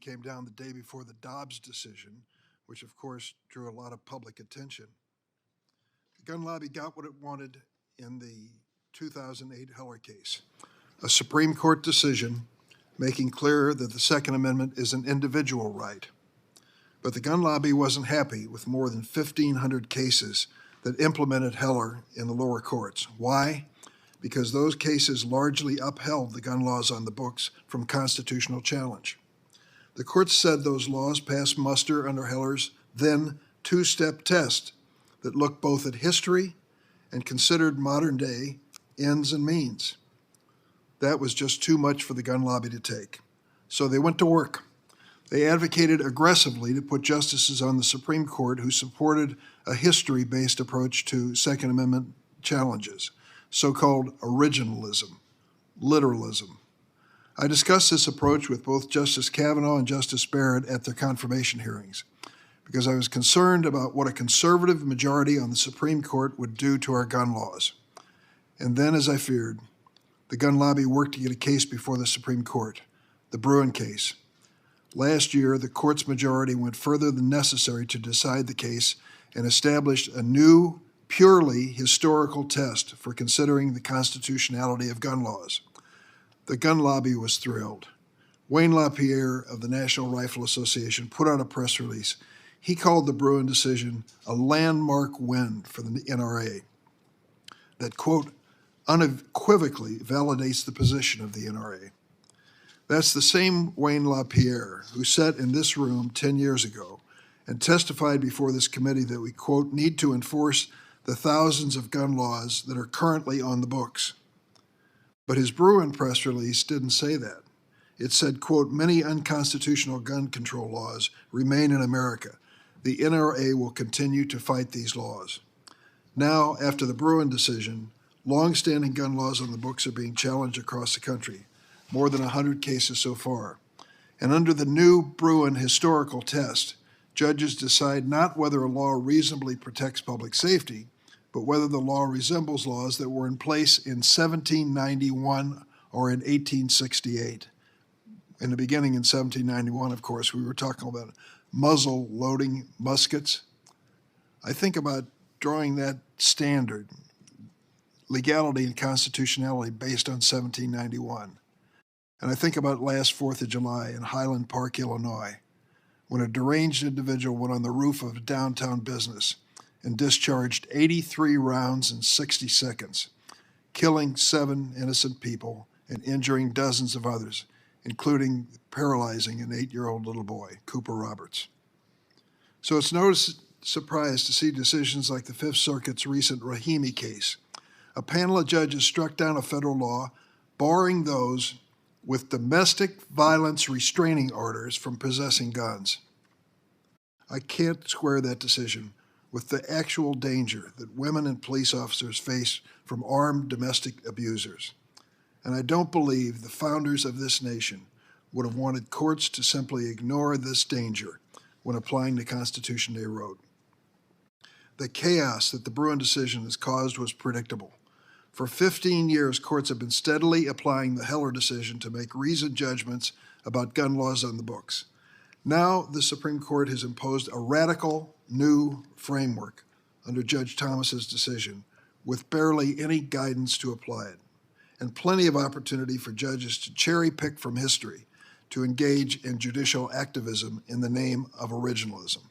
came down the day before the Dobbs decision, which of course drew a lot of public attention. The gun lobby got what it wanted in the 2008 Heller case, a Supreme Court decision making clear that the Second Amendment is an individual right. But the gun lobby wasn't happy with more than 1,500 cases that implemented Heller in the lower courts. Why? Because those cases largely upheld the gun laws on the books from constitutional challenge. The courts said those laws passed muster under Heller's then two-step test that looked both at history and considered modern-day ends and means. That was just too much for the gun lobby to take. So they went to work. They advocated aggressively to put justices on the Supreme Court who supported a history-based approach to Second Amendment challenges, so-called originalism, literalism. I discussed this approach with both Justice Kavanaugh and Justice Barrett at their confirmation hearings because I was concerned about what a conservative majority on the Supreme Court would do to our gun laws. And then, as I feared, the gun lobby worked to get a case before the Supreme Court, the Bruen case. Last year, the court's majority went further than necessary to decide the case and established a new, purely historical test for considering the constitutionality of gun laws. The gun lobby was thrilled. Wayne LaPierre of the National Rifle Association put out a press release. He called the Bruen decision a landmark win for the NRA that, quote, unequivocally validates the position of the NRA. That's the same Wayne LaPierre who sat in this room 10 years ago and testified before this committee that we, quote, need to enforce the thousands of gun laws that are currently on the books. But his Bruen press release didn't say that. It said, quote, many unconstitutional gun control laws remain in America. The NRA will continue to fight these laws. Now, after the Bruen decision, long-standing gun laws on the books are being challenged across the country, more than 100 cases so far. And under the new Bruen historical test, judges decide not whether a law reasonably protects public safety, but whether the law resembles laws that were in place in 1791 or in 1868. In the beginning, in 1791, of course, we were talking about muzzle-loading muskets. I think about drawing that standard, legality and constitutionality based on 1791. And I think about last 4th of July in Highland Park, Illinois, when a deranged individual went on the roof of a downtown business and discharged 83 rounds in 60 seconds, killing 7 innocent people and injuring dozens of others, including paralyzing an 8-year-old little boy, Cooper Roberts. So it's no surprise to see decisions like the Fifth Circuit's recent Rahimi case. A panel of judges struck down a federal law barring those with domestic violence restraining orders from possessing guns. I can't square that decision with the actual danger that women and police officers face from armed domestic abusers. And I don't believe the founders of this nation would have wanted courts to simply ignore this danger when applying the Constitution they wrote. The chaos that the Bruen decision has caused was predictable. For 15 years, courts have been steadily applying the Heller decision to make reasoned judgments about gun laws on the books. Now, the Supreme Court has imposed a radical new framework under Judge Thomas's decision with barely any guidance to apply it, and plenty of opportunity for judges to cherry pick from history to engage in judicial activism in the name of originalism.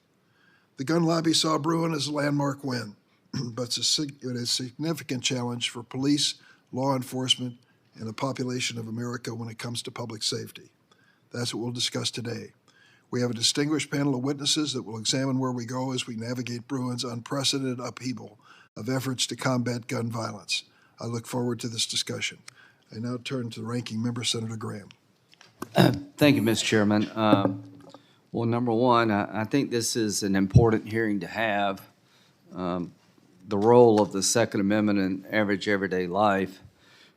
The gun lobby saw Bruen as a landmark win, but it's a significant challenge for police, law enforcement, and the population of America when it comes to public safety. That's what we'll discuss today. We have a distinguished panel of witnesses that will examine where we go as we navigate Bruen's unprecedented upheaval of efforts to combat gun violence. I look forward to this discussion. I now turn to the ranking member, Senator Graham. Thank you, Mr. Chairman. Well, number one, I think this is an important hearing to have. The role of the Second Amendment in average everyday life.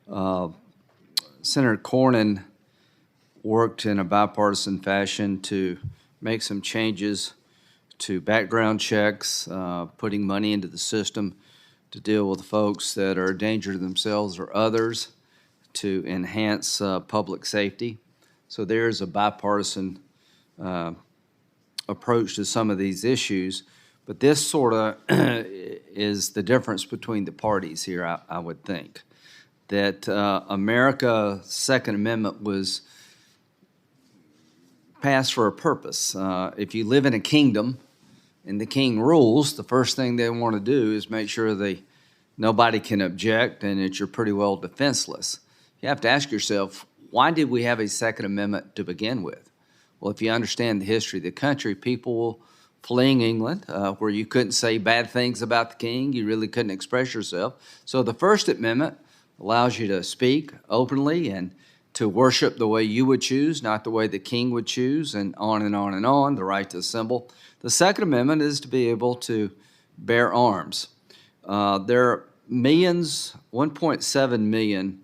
Senator Cornyn worked in a bipartisan fashion to make some changes to background checks, putting money into the system to deal with folks that are a danger to themselves or others, to enhance public safety. So there's a bipartisan approach to some of these issues. But this sort of is the difference between the parties here, I would think. That America's Second Amendment was passed for a purpose. If you live in a kingdom and the king rules, the first thing they want to do is make sure nobody can object and that you're pretty well defenseless. You have to ask yourself, why did we have a Second Amendment to begin with? Well, if you understand the history of the country, people fleeing England, where you couldn't say bad things about the king, you really couldn't express yourself. So the First Amendment allows you to speak openly and to worship the way you would choose, not the way the king would choose, and on and on and on, the right to assemble. The Second Amendment is to be able to bear arms. There are millions, 1.7 million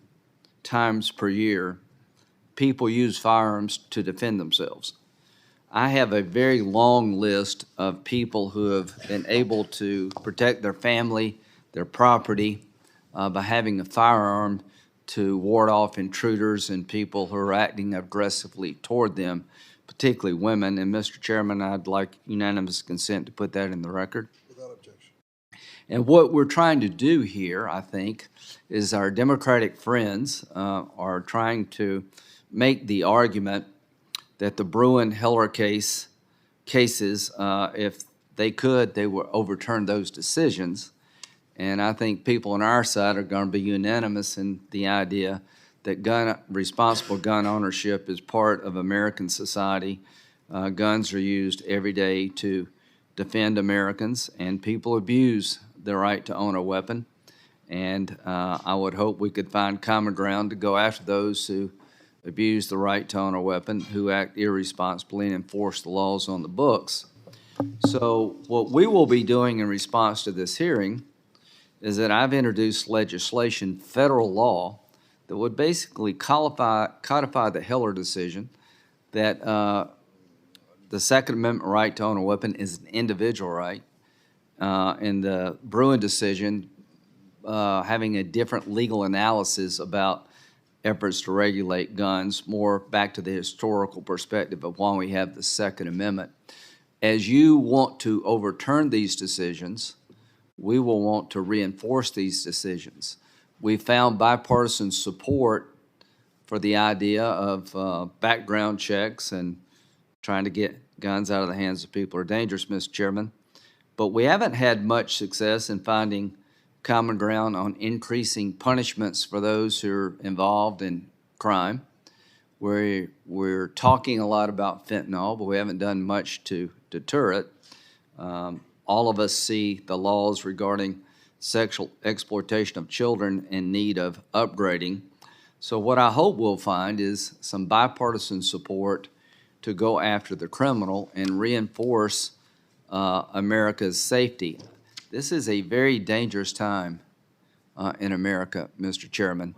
times per year, people use firearms to defend themselves. I have a very long list of people who have been able to protect their family, their property, by having a firearm to ward off intruders and people who are acting aggressively toward them, particularly women. And Mr. Chairman, I'd like unanimous consent to put that in the record. Without objection. And what we're trying to do here, I think, is our Democratic friends are trying to make the argument that the Bruen Heller cases, if they could, they would overturn those decisions. And I think people on our side are going to be unanimous in the idea that responsible gun ownership is part of American society. Guns are used every day to defend Americans, and people abuse the right to own a weapon. And I would hope we could find common ground to go after those who abuse the right to own a weapon, who act irresponsibly and enforce the laws on the books. So what we will be doing in response to this hearing is that I've introduced legislation, federal law, that would basically codify the Heller decision that the Second Amendment right to own a weapon is an individual right, and the Bruen decision having a different legal analysis about efforts to regulate guns, more back to the historical perspective of why we have the Second Amendment. As you want to overturn these decisions, we will want to reinforce these decisions. We found bipartisan support for the idea of background checks and trying to get guns out of the hands of people who are dangerous, Mr. Chairman. But we haven't had much success in finding common ground on increasing punishments for those who are involved in crime. We're talking a lot about fentanyl, but we haven't done much to deter it. All of us see the laws regarding sexual exploitation of children in need of upgrading. So what I hope we'll find is some bipartisan support to go after the criminal and reinforce America's safety. This is a very dangerous time in America, Mr. Chairman.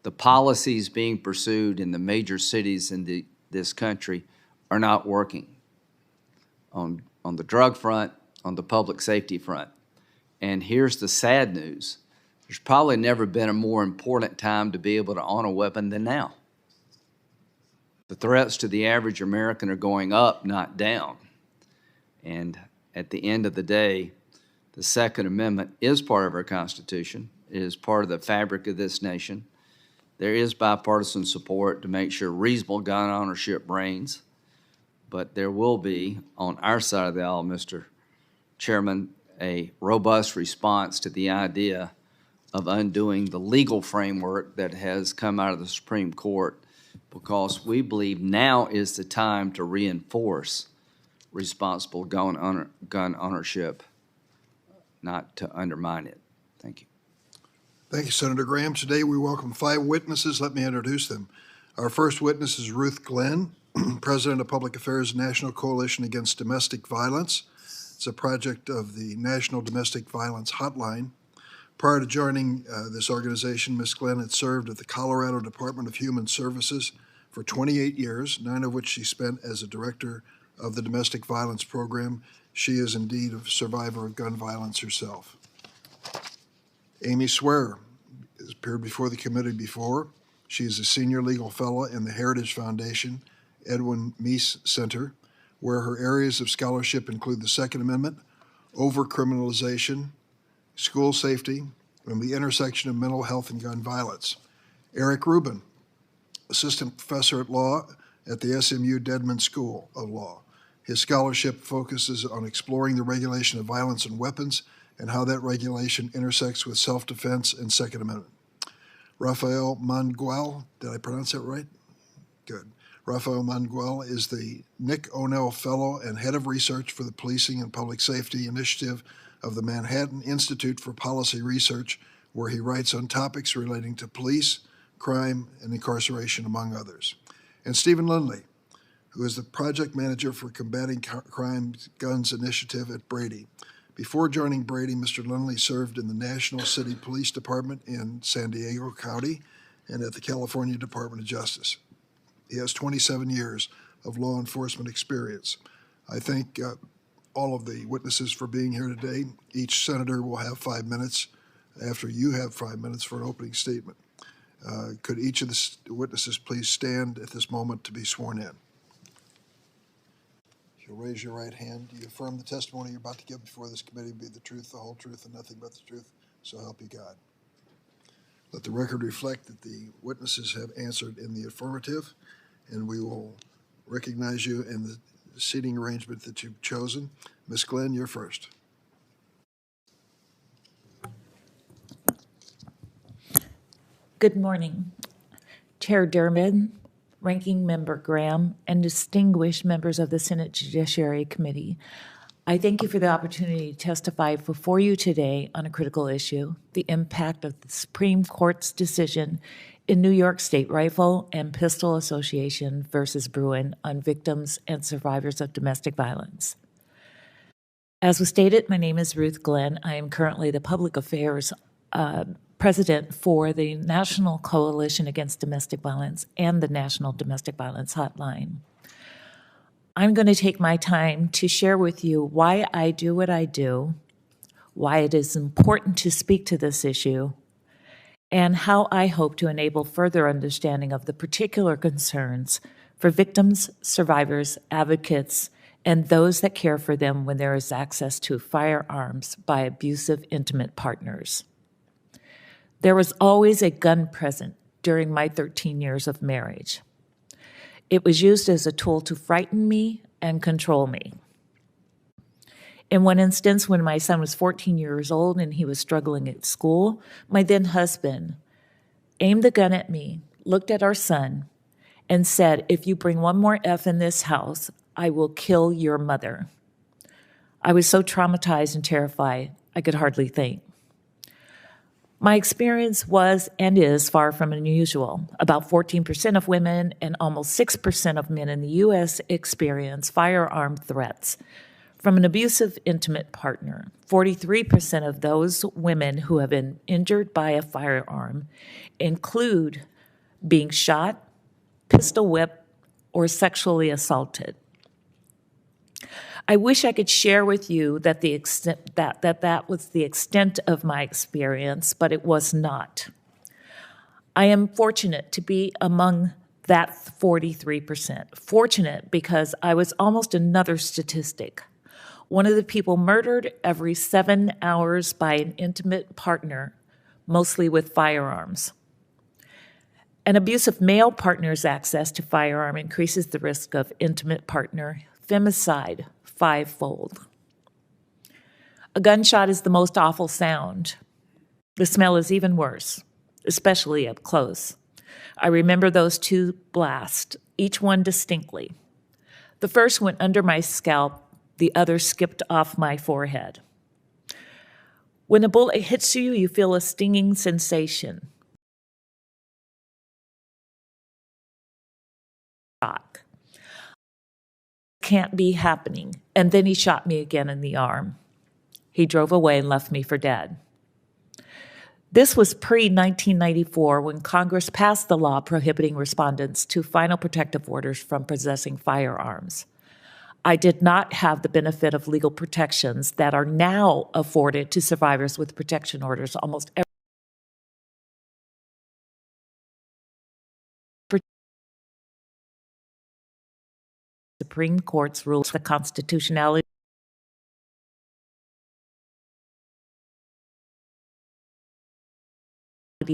The policies being pursued in the major cities in this country are not working on the drug front, on the public safety front. And here's the sad news. There's probably never been a more important time to be able to own a weapon than now. The threats to the average American are going up, not down. And at the end of the day, the Second Amendment is part of our Constitution. It is part of the fabric of this nation. There is bipartisan support to make sure reasonable gun ownership reigns. But there will be, on our side of the aisle, Mr. Chairman, a robust response to the idea of undoing the legal framework that has come out of the Supreme Court, because we believe now is the time to reinforce responsible gun ownership, not to undermine it. Thank you. Thank you, Senator Graham. Today we welcome 5 witnesses. Let me introduce them. Our first witness is Ruth Glenn, President of Public Affairs National Coalition Against Domestic Violence. It's a project of the National Domestic Violence Hotline. Prior to joining this organization, Ms. Glenn had served at the Colorado Department of Human Services for 28 years, 9 of which she spent as a director of the domestic violence program. She is indeed a survivor of gun violence herself. Amy Swearer has appeared before the committee before. She is a senior legal fellow in the Heritage Foundation Edwin Meese Center, where her areas of scholarship include the Second Amendment, overcriminalization, school safety, and the intersection of mental health and gun violence. Eric Rubin, assistant professor at law at the SMU Dedman School of Law. His scholarship focuses on exploring the regulation of violence and weapons and how that regulation intersects with self-defense and Second Amendment. Rafael Mangual, did I pronounce that right? Good. Rafael Mangual is the Nick O'Neill Fellow and Head of Research for the Policing and Public Safety Initiative of the Manhattan Institute for Policy Research, where he writes on topics relating to police, crime, and incarceration, among others. And Stephen Lindley, who is the project manager for Combating Crime Guns Initiative at Brady. Before joining Brady, Mr. Lindley served in the National City Police Department in San Diego County and at the California Department of Justice. He has 27 years of law enforcement experience. I thank all of the witnesses for being here today. Each senator will have 5 minutes after you have 5 minutes for an opening statement. Could each of the witnesses please stand at this moment to be sworn in? If you'll raise your right hand, do you affirm the testimony you're about to give before this committee be the truth, the whole truth, and nothing but the truth? So help you God. Let the record reflect that the witnesses have answered in the affirmative, and we will recognize you in the seating arrangement that you've chosen. Ms. Glenn, you're first. Good morning, Chair Durbin, Ranking Member Graham, and distinguished members of the Senate Judiciary Committee. I thank you for the opportunity to testify before you today on a critical issue, the impact of the Supreme Court's decision in New York State Rifle and Pistol Association versus Bruen on victims and survivors of domestic violence. As was stated, my name is Ruth Glenn. I am currently the Public Affairs President for the National Coalition Against Domestic Violence and the National Domestic Violence Hotline. I'm going to take my time to share with you why I do what I do, why it is important to speak to this issue, and how I hope to enable further understanding of the particular concerns for victims, survivors, advocates, and those that care for them when there is access to firearms by abusive, intimate partners. There was always a gun present during my 13 years of marriage. It was used as a tool to frighten me and control me. In one instance, when my son was 14 years old and he was struggling at school, my then husband aimed the gun at me, looked at our son, and said, "If you bring one more F in this house, I will kill your mother." I was so traumatized and terrified, I could hardly think. My experience was and is far from unusual. About 14% of women and almost 6% of men in the U.S. experience firearm threats from an abusive, intimate partner. 43% of those women who have been injured by a firearm include being shot, pistol whipped, or sexually assaulted. I wish I could share with you that that was the extent of my experience, but it was not. I am fortunate to be among that 43%. Fortunate because I was almost another statistic. One of the people murdered every 7 hours by an intimate partner, mostly with firearms. An abusive male partner's access to firearm increases the risk of intimate partner femicide 5-fold. A gunshot is the most awful sound. The smell is even worse, especially up close. I remember those two blasts, each one distinctly. The first went under my scalp, the other skipped off my forehead. When a bullet hits you, you feel a stinging sensation. Shock. Can't be happening. And then he shot me again in the arm. He drove away and left me for dead. This was pre-1994 when Congress passed the law prohibiting respondents to final protective orders from possessing firearms. I did not have the benefit of legal protections that are now afforded to survivors with protection orders almost every Supreme Court's rules the constitutionality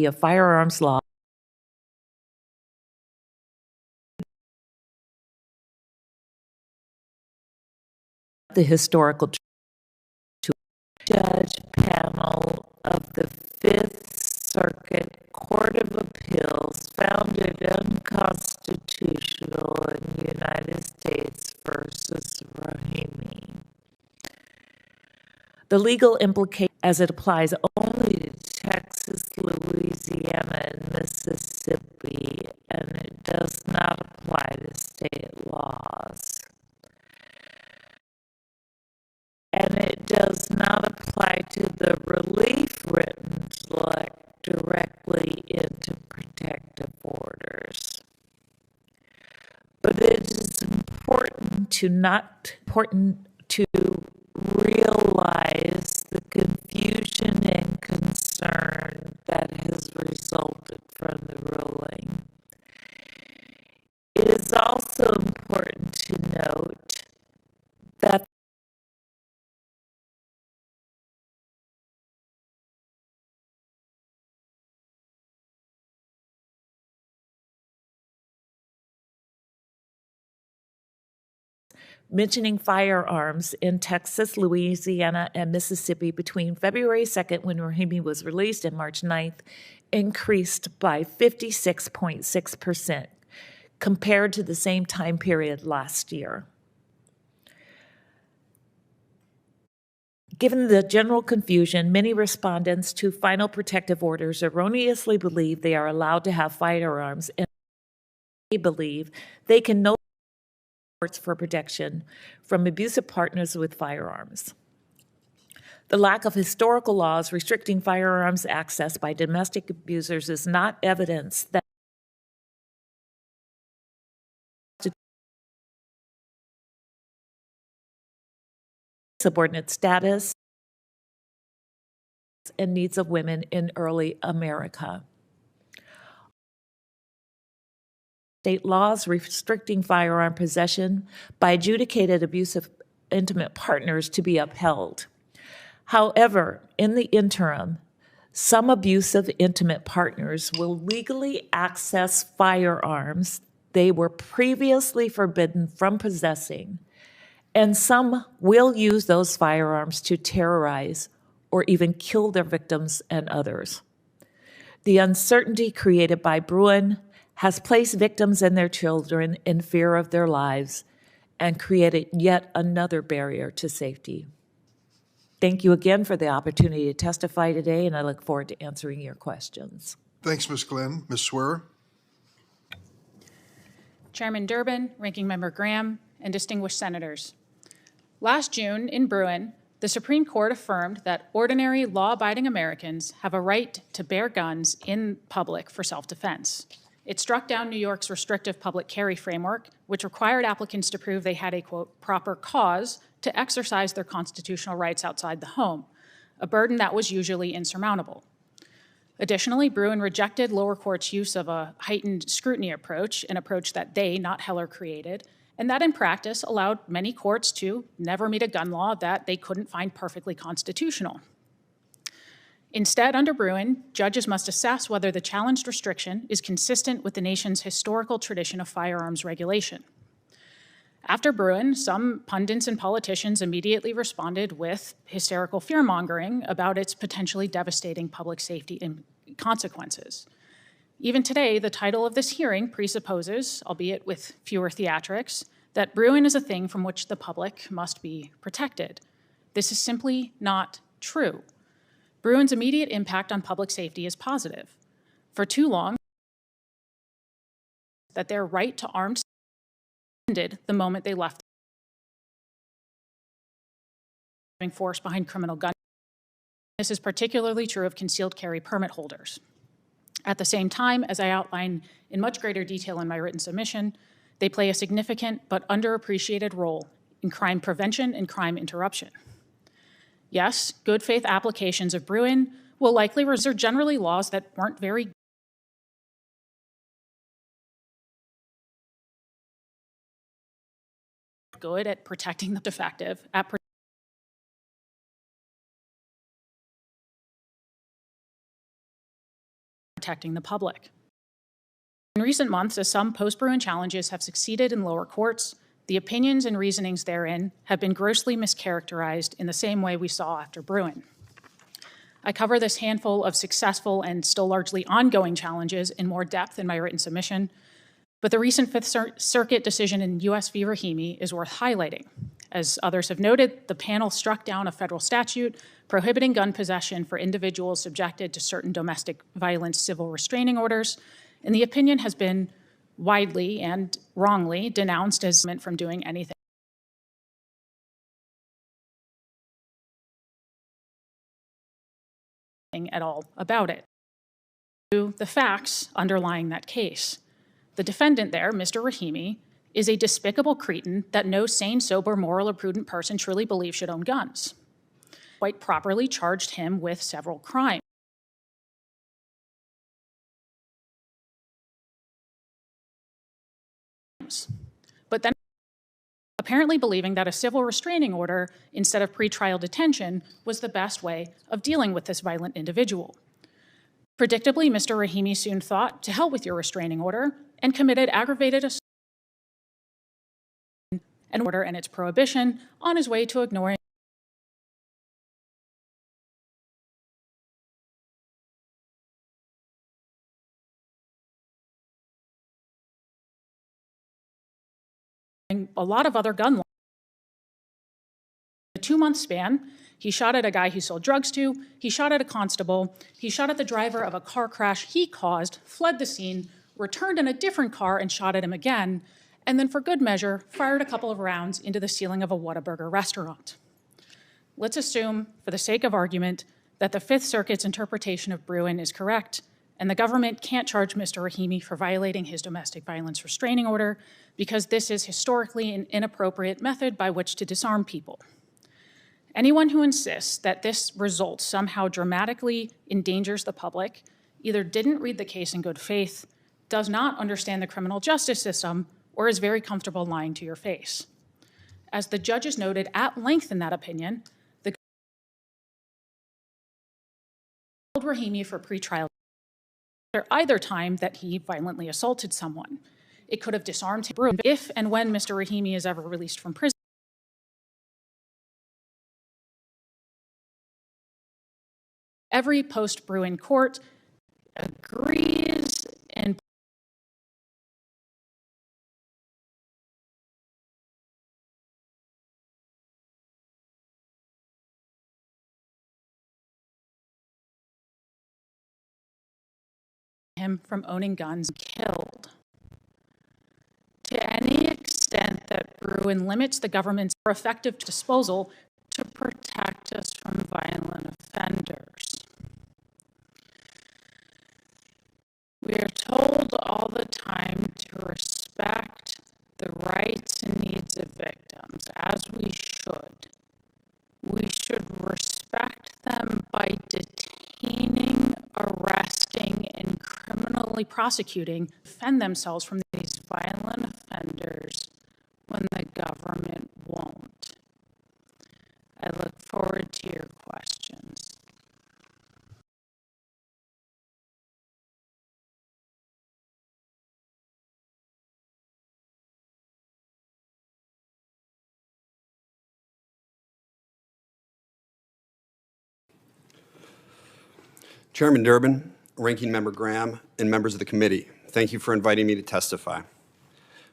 of firearms law the historical judge panel of the Fifth Circuit Court of Appeals found it unconstitutional in United States versus Rahimi. The legal implication, as it applies only to Texas, Louisiana, and Mississippi, and it does not apply to state laws. And it does not apply to the relief written directly into protective orders. But it is important to realize the confusion and concern that has resulted from the ruling. It is also important to note that mentioning firearms in Texas, Louisiana, and Mississippi between February 2nd, when Rahimi was released, and March 9th, increased by 56.6% compared to the same time period last year. Given the general confusion, many respondents to final protective orders erroneously believe they are allowed to have firearms, and they believe they can no for protection from abusive partners with firearms. The lack of historical laws restricting firearms access by domestic abusers is not evidence that subordinate status and needs of women in early America. State laws restricting firearm possession by adjudicated abusive intimate partners to be upheld. However, in the interim, some abusive intimate partners will legally access firearms they were previously forbidden from possessing, and some will use those firearms to terrorize or even kill their victims and others. The uncertainty created by Bruen has placed victims and their children in fear of their lives and created yet another barrier to safety. Thank you again for the opportunity to testify today, and I look forward to answering your questions. Thanks, Ms. Glenn. Ms. Swearer? Chairman Durbin, Ranking Member Graham, and distinguished senators. Last June in Bruen, the Supreme Court affirmed that ordinary law-abiding Americans have a right to bear guns in public for self-defense. It struck down New York's restrictive public carry framework, which required applicants to prove they had a, quote, proper cause to exercise their constitutional rights outside the home, a burden that was usually insurmountable. Additionally, Bruen rejected lower courts' use of a heightened scrutiny approach, an approach that they, not Heller, created, and that in practice allowed many courts to never meet a gun law that they couldn't find perfectly constitutional. Instead, under Bruen, judges must assess whether the challenged restriction is consistent with the nation's historical tradition of firearms regulation. After Bruen, some pundits and politicians immediately responded with hysterical fear-mongering about its potentially devastating public safety consequences. Even today, the title of this hearing presupposes, albeit with fewer theatrics, that Bruen is a thing from which the public must be protected. This is simply not true. Bruen's immediate impact on public safety is positive. For too long, that their right to armed ended the moment they left force behind criminal gun. This is particularly true of concealed carry permit holders. At the same time, as I outline in much greater detail in my written submission, they play a significant but underappreciated role in crime prevention and crime interruption. Yes, good faith applications of Bruen will likely reserve generally laws that weren't very good at protecting the defective, at protecting the public. In recent months, as some post-Bruen challenges have succeeded in lower courts, the opinions and reasonings therein have been grossly mischaracterized in the same way we saw after Bruen. I cover this handful of successful and still largely ongoing challenges in more depth in my written submission, but the recent Fifth Circuit decision in U.S. v. Rahimi is worth highlighting. As others have noted, the panel struck down a federal statute prohibiting gun possession for individuals subjected to certain domestic violence civil restraining orders, and the opinion has been widely and wrongly denounced as from doing anything at all about it. The facts underlying that case. The defendant there, Mr. Rahimi, is a despicable cretin that no sane, sober, moral, or prudent person truly believes should own guns. Quite properly charged him with several crimes. But then apparently believing that a civil restraining order instead of pretrial detention was the best way of dealing with this violent individual. Predictably, Mr. Rahimi soon thought, to hell with your restraining order, and committed aggravated assault and order and its prohibition on his way to ignoring a lot of other gun laws. In a 2-month span, he shot at a guy he sold drugs to, he shot at a constable, he shot at the driver of a car crash he caused, fled the scene, returned in a different car and shot at him again, and then for good measure, fired a couple of rounds into the ceiling of a Whataburger restaurant. Let's assume, for the sake of argument, that the Fifth Circuit's interpretation of Bruen is correct, and the government can't charge Mr. Rahimi for violating his domestic violence restraining order because this is historically an inappropriate method by which to disarm people. Anyone who insists that this result somehow dramatically endangers the public either didn't read the case in good faith, does not understand the criminal justice system, or is very comfortable lying to your face. As the judges noted at length in that opinion, the held Rahimi for pretrial at either time that he violently assaulted someone. It could have disarmed him if and when Mr. Rahimi is ever released from prison. Every post-Bruen court agrees and him from owning guns killed. To any extent that Bruen limits the government's effective disposal to protect us from violent offenders. We are told all the time to respect the rights and needs of victims, as we should. We should respect them by detaining, arresting, and criminally prosecuting, defend themselves from these violent offenders when the government won't. I look forward to your questions. Chairman Durbin, Ranking Member Graham, and members of the committee, thank you for inviting me to testify.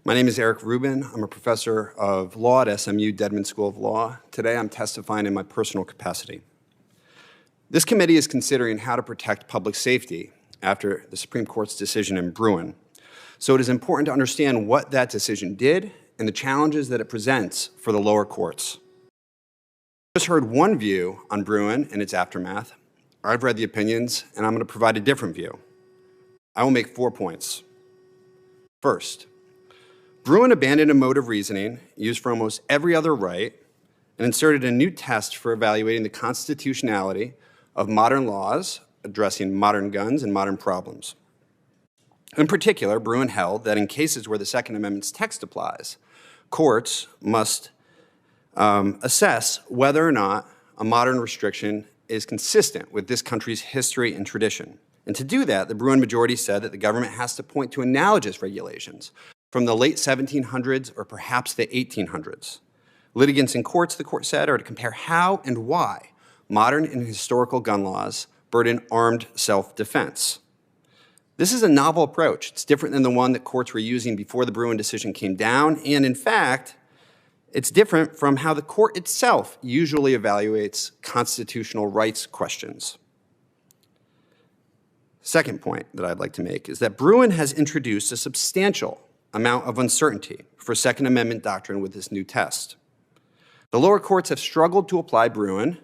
My name is Rubin. I'm a professor of law at SMU Dedman School of Law. Today I'm testifying in my personal capacity. This committee is considering how to protect public safety after the Supreme Court's decision in Bruen. So it is important to understand what that decision did and the challenges that it presents for the lower courts. I just heard one view on Bruen and its aftermath. I've read the opinions, and I'm going to provide a different view. I will make 4 points. First, Bruen abandoned a mode of reasoning used for almost every other right and inserted a new test for evaluating the constitutionality of modern laws addressing modern guns and modern problems. In particular, Bruen held that in cases where the Second Amendment's text applies, courts must assess whether or not a modern restriction is consistent with this country's history and tradition. And to do that, the Bruen majority said that the government has to point to analogous regulations from the late 1700s or perhaps the 1800s. Litigants in courts, the court said, are to compare how and why modern and historical gun laws burden armed self-defense. This is a novel approach. It's different than the one that courts were using before the Bruen decision came down, and in fact, it's different from how the court itself usually evaluates constitutional rights questions. Second point that I'd like to make is that Bruen has introduced a substantial amount of uncertainty for Second Amendment doctrine with this new test. The lower courts have struggled to apply Bruen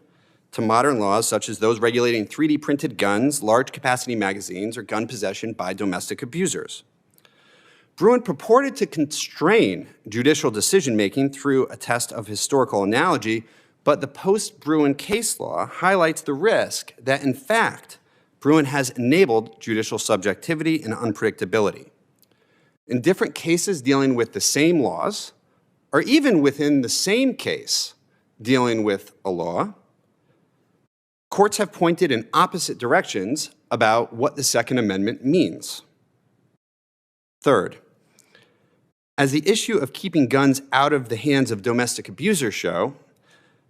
to modern laws such as those regulating 3D printed guns, large capacity magazines, or gun possession by domestic abusers. Bruen purported to constrain judicial decision-making through a test of historical analogy, but the post-Bruen case law highlights the risk that, in fact, Bruen has enabled judicial subjectivity and unpredictability. In different cases dealing with the same laws, or even within the same case dealing with a law, courts have pointed in opposite directions about what the Second Amendment means. Third, as the issue of keeping guns out of the hands of domestic abusers show,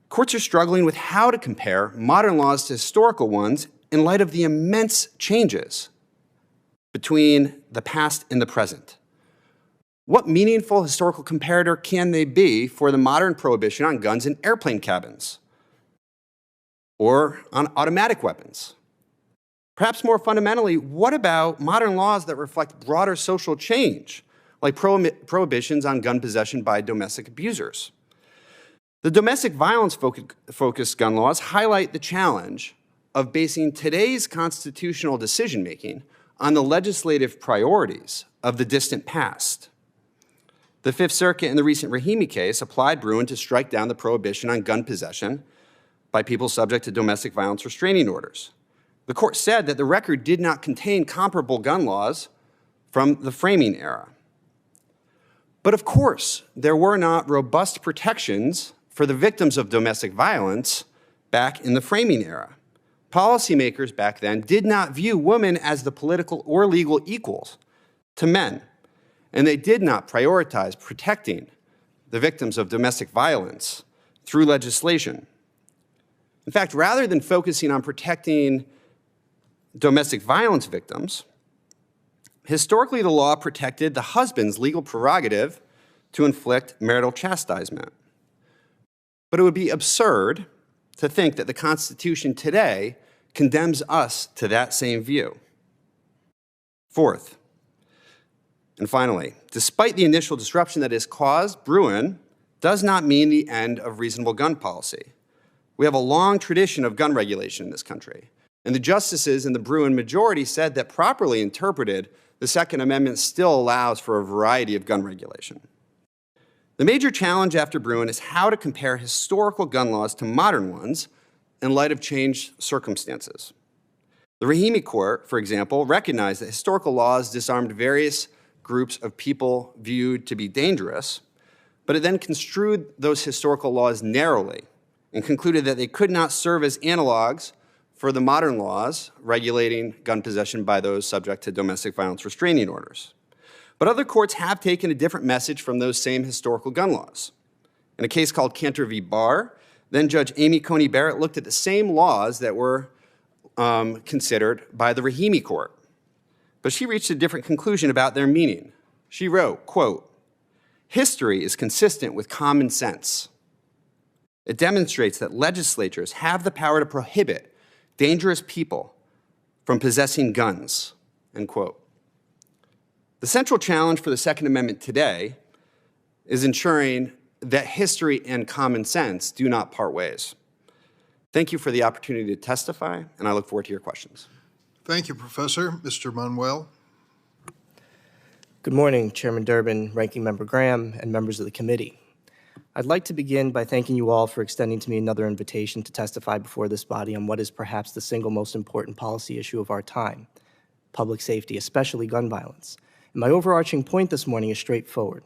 courts are struggling with how to compare modern laws to historical ones in light of the immense changes between the past and the present. What meaningful historical comparator can they be for the modern prohibition on guns in airplane cabins or on automatic weapons? Perhaps more fundamentally, what about modern laws that reflect broader social change, like prohibitions on gun possession by domestic abusers? The domestic violence-focused gun laws highlight the challenge of basing today's constitutional decision-making on the legislative priorities of the distant past. The Fifth Circuit in the recent Rahimi case applied Bruen to strike down the prohibition on gun possession by people subject to domestic violence restraining orders. The court said that the record did not contain comparable gun laws from the framing era. But of course, there were not robust protections for the victims of domestic violence back in the framing era. Policymakers back then did not view women as the political or legal equals to men, and they did not prioritize protecting the victims of domestic violence through legislation. In fact, rather than focusing on protecting domestic violence victims, historically the law protected the husband's legal prerogative to inflict marital chastisement. But it would be absurd to think that the Constitution today condemns us to that same view. Fourth, and finally, despite the initial disruption that is caused, Bruen does not mean the end of reasonable gun policy. We have a long tradition of gun regulation in this country, and the justices in the Bruen majority said that properly interpreted, the Second Amendment still allows for a variety of gun regulation. The major challenge after Bruen is how to compare historical gun laws to modern ones in light of changed circumstances. The Rahimi court, for example, recognized that historical laws disarmed various groups of people viewed to be dangerous, but it then construed those historical laws narrowly and concluded that they could not serve as analogs for the modern laws regulating gun possession by those subject to domestic violence restraining orders. But other courts have taken a different message from those same historical gun laws. In a case called Cantor v. Barr, then Judge Amy Coney Barrett looked at the same laws that were considered by the Rahimi court. But she reached a different conclusion about their meaning. She wrote, quote, "History is consistent with common sense. It demonstrates that legislatures have the power to prohibit dangerous people from possessing guns," end quote. The central challenge for the Second Amendment today is ensuring that history and common sense do not part ways. Thank you for the opportunity to testify, and I look forward to your questions. Thank you, Professor. Mr. Mangual. Good morning, Chairman Durbin, Ranking Member Graham, and members of the committee. I'd like to begin by thanking you all for extending to me another invitation to testify before this body on what is perhaps the single most important policy issue of our time, public safety, especially gun violence. And my overarching point this morning is straightforward.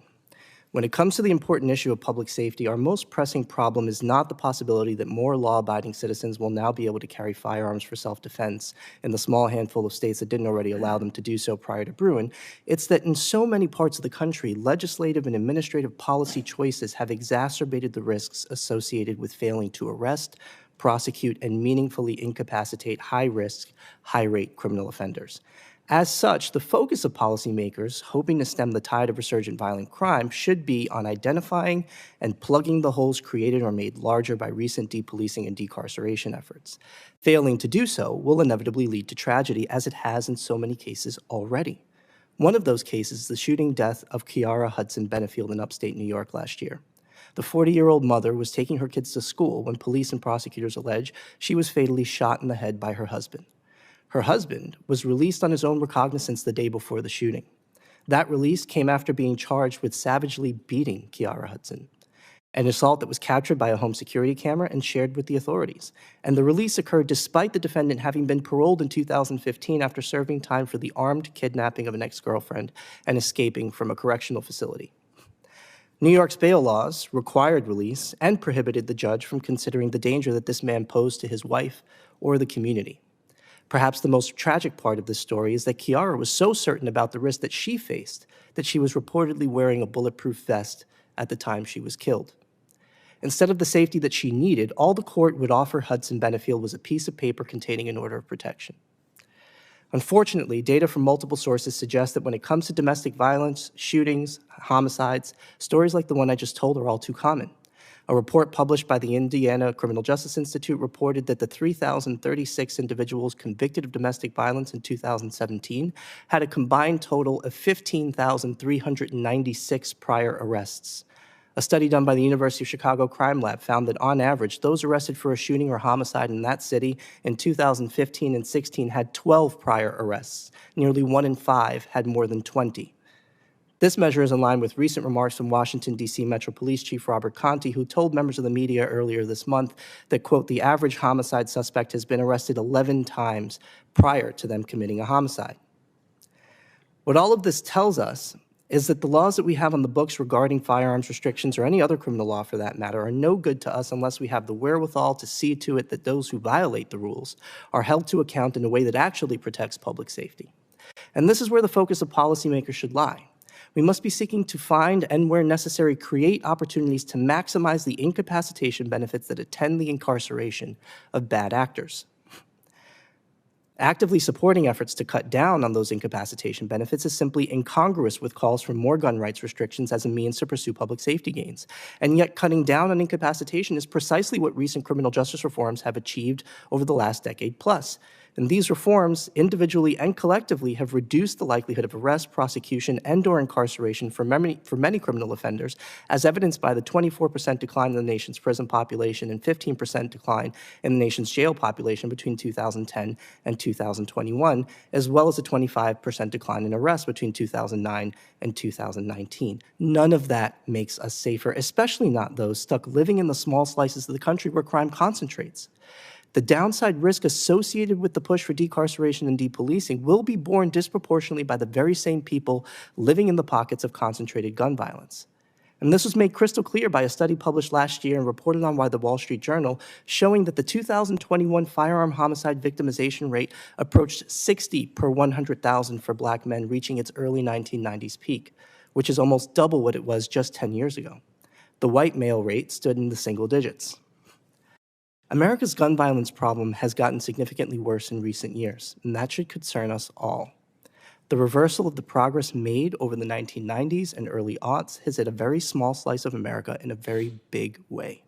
When it comes to the important issue of public safety, our most pressing problem is not the possibility that more law-abiding citizens will now be able to carry firearms for self-defense in the small handful of states that didn't already allow them to do so prior to Bruen. It's that in so many parts of the country, legislative and administrative policy choices have exacerbated the risks associated with failing to arrest, prosecute, and meaningfully incapacitate high-risk, high-rate criminal offenders. As such, the focus of policymakers hoping to stem the tide of resurgent violent crime should be on identifying and plugging the holes created or made larger by recent depolicing and decarceration efforts. Failing to do so will inevitably lead to tragedy, as it has in so many cases already. One of those cases is the shooting death of Kiara Hudson Benefield in upstate New York last year. The 40-year-old mother was taking her kids to school when police and prosecutors allege she was fatally shot in the head by her husband. Her husband was released on his own recognizance the day before the shooting. That release came after being charged with savagely beating Kiara Hudson, an assault that was captured by a home security camera and shared with the authorities. And the release occurred despite the defendant having been paroled in 2015 after serving time for the armed kidnapping of an ex-girlfriend and escaping from a correctional facility. New York's bail laws required release and prohibited the judge from considering the danger that this man posed to his wife or the community. Perhaps the most tragic part of this story is that Kiara was so certain about the risk that she faced that she was reportedly wearing a bulletproof vest at the time she was killed. Instead of the safety that she needed, all the court would offer Hudson Benefield was a piece of paper containing an order of protection. Unfortunately, data from multiple sources suggest that when it comes to domestic violence, shootings, homicides, stories like the one I just told are all too common. A report published by the Indiana Criminal Justice Institute reported that the 3,036 individuals convicted of domestic violence in 2017 had a combined total of 15,396 prior arrests. A study done by the University of Chicago Crime Lab found that on average, those arrested for a shooting or homicide in that city in 2015 and 16 had 12 prior arrests. Nearly 1 in 5 had more than 20. This measure is in line with recent remarks from Washington, D.C. Metro Police Chief Robert Conti, who told members of the media earlier this month that, quote, the average homicide suspect has been arrested 11 times prior to them committing a homicide. What all of this tells us is that the laws that we have on the books regarding firearms restrictions, or any other criminal law for that matter, are no good to us unless we have the wherewithal to see to it that those who violate the rules are held to account in a way that actually protects public safety. And this is where the focus of policymakers should lie. We must be seeking to find and, where necessary, create opportunities to maximize the incapacitation benefits that attend the incarceration of bad actors. Actively supporting efforts to cut down on those incapacitation benefits is simply incongruous with calls for more gun rights restrictions as a means to pursue public safety gains. And yet cutting down on incapacitation is precisely what recent criminal justice reforms have achieved over the last decade plus. And these reforms, individually and collectively, have reduced the likelihood of arrest, prosecution, and/or incarceration for many criminal offenders, as evidenced by the 24% decline in the nation's prison population and 15% decline in the nation's jail population between 2010 and 2021, as well as a 25% decline in arrests between 2009 and 2019. None of that makes us safer, especially not those stuck living in the small slices of the country where crime concentrates. The downside risk associated with the push for decarceration and depolicing will be borne disproportionately by the very same people living in the pockets of concentrated gun violence. And this was made crystal clear by a study published last year and reported on by the Wall Street Journal, showing that the 2021 firearm homicide victimization rate approached 60 per 100,000 for Black men, reaching its early 1990s peak, which is almost double what it was just 10 years ago. The white male rate stood in the single digits. America's gun violence problem has gotten significantly worse in recent years, and that should concern us all. The reversal of the progress made over the 1990s and early aughts has hit a very small slice of America in a very big way.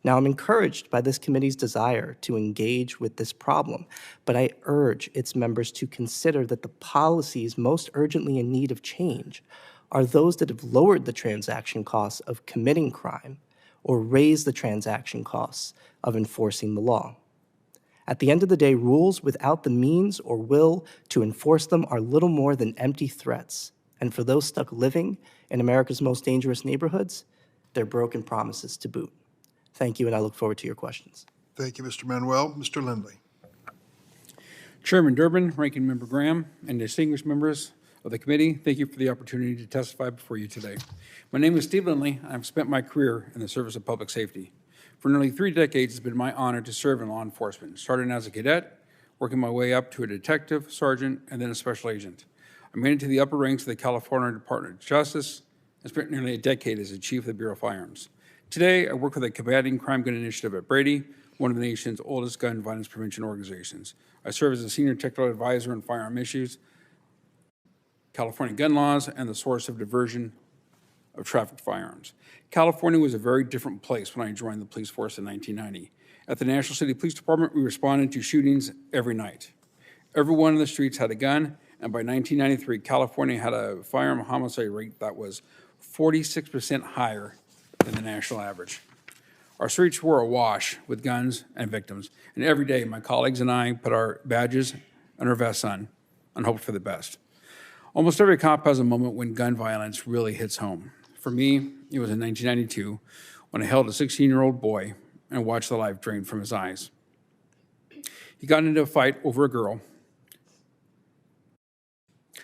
Now, I'm encouraged by this committee's desire to engage with this problem, but I urge its members to consider that the policies most urgently in need of change are those that have lowered the transaction costs of committing crime or raised the transaction costs of enforcing the law. At the end of the day, rules without the means or will to enforce them are little more than empty threats. And for those stuck living in America's most dangerous neighborhoods, they're broken promises to boot. Thank you, and I look forward to your questions. Thank you, Mr. Mangual. Mr. Lindley. Chairman Durbin, Ranking Member Graham, and distinguished members of the committee, thank you for the opportunity to testify before you today. My name is Steve Lindley, and I've spent my career in the service of public safety. For nearly 3 decades, it's been my honor to serve in law enforcement, starting as a cadet, working my way up to a detective, sergeant, and then a special agent. I made it to the upper ranks of the California Department of Justice and spent nearly a decade as the chief of the Bureau of Firearms. Today, I work with the Combating Crime Gun Initiative at Brady, one of the nation's oldest gun violence prevention organizations. I serve as a senior technical advisor on firearm issues, California gun laws, and the source of diversion of trafficked firearms. California was a very different place when I joined the police force in 1990. At the National City Police Department, we responded to shootings every night. Everyone in the streets had a gun, and by 1993, California had a firearm homicide rate that was 46% higher than the national average. Our streets were awash with guns and victims, and every day my colleagues and I put our badges and our vests on and hoped for the best. Almost every cop has a moment when gun violence really hits home. For me, it was in 1992 when I held a 16-year-old boy and watched the life drain from his eyes. He got into a fight over a girl,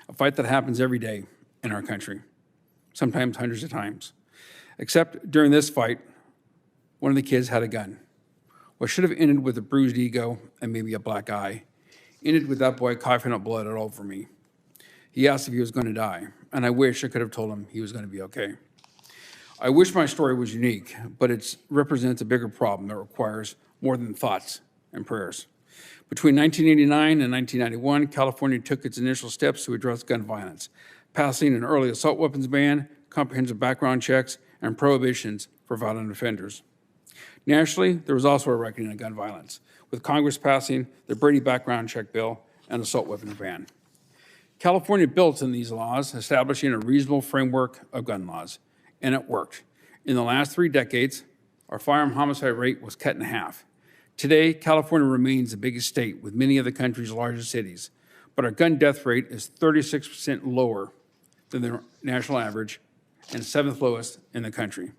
a fight that happens every day in our country, sometimes hundreds of times. Except during this fight, one of the kids had a gun. What should have ended with a bruised ego and maybe a black eye ended with that boy coughing up blood all over me. He asked if he was going to die, and I wish I could have told him he was going to be okay. I wish my story was unique, but it represents a bigger problem that requires more than thoughts and prayers. Between 1989 and 1991, California took its initial steps to address gun violence, passing an early assault weapons ban, comprehensive background checks, and prohibitions for violent offenders. Nationally, there was also a reckoning of gun violence, with Congress passing the Brady background check bill and assault weapons ban. California built in these laws, establishing a reasonable framework of gun laws, and it worked. In the last 3 decades, our firearm homicide rate was cut in half. Today, California remains the biggest state with many of the country's largest cities, but our gun death rate is 36% lower than the national average and 7th lowest in the country.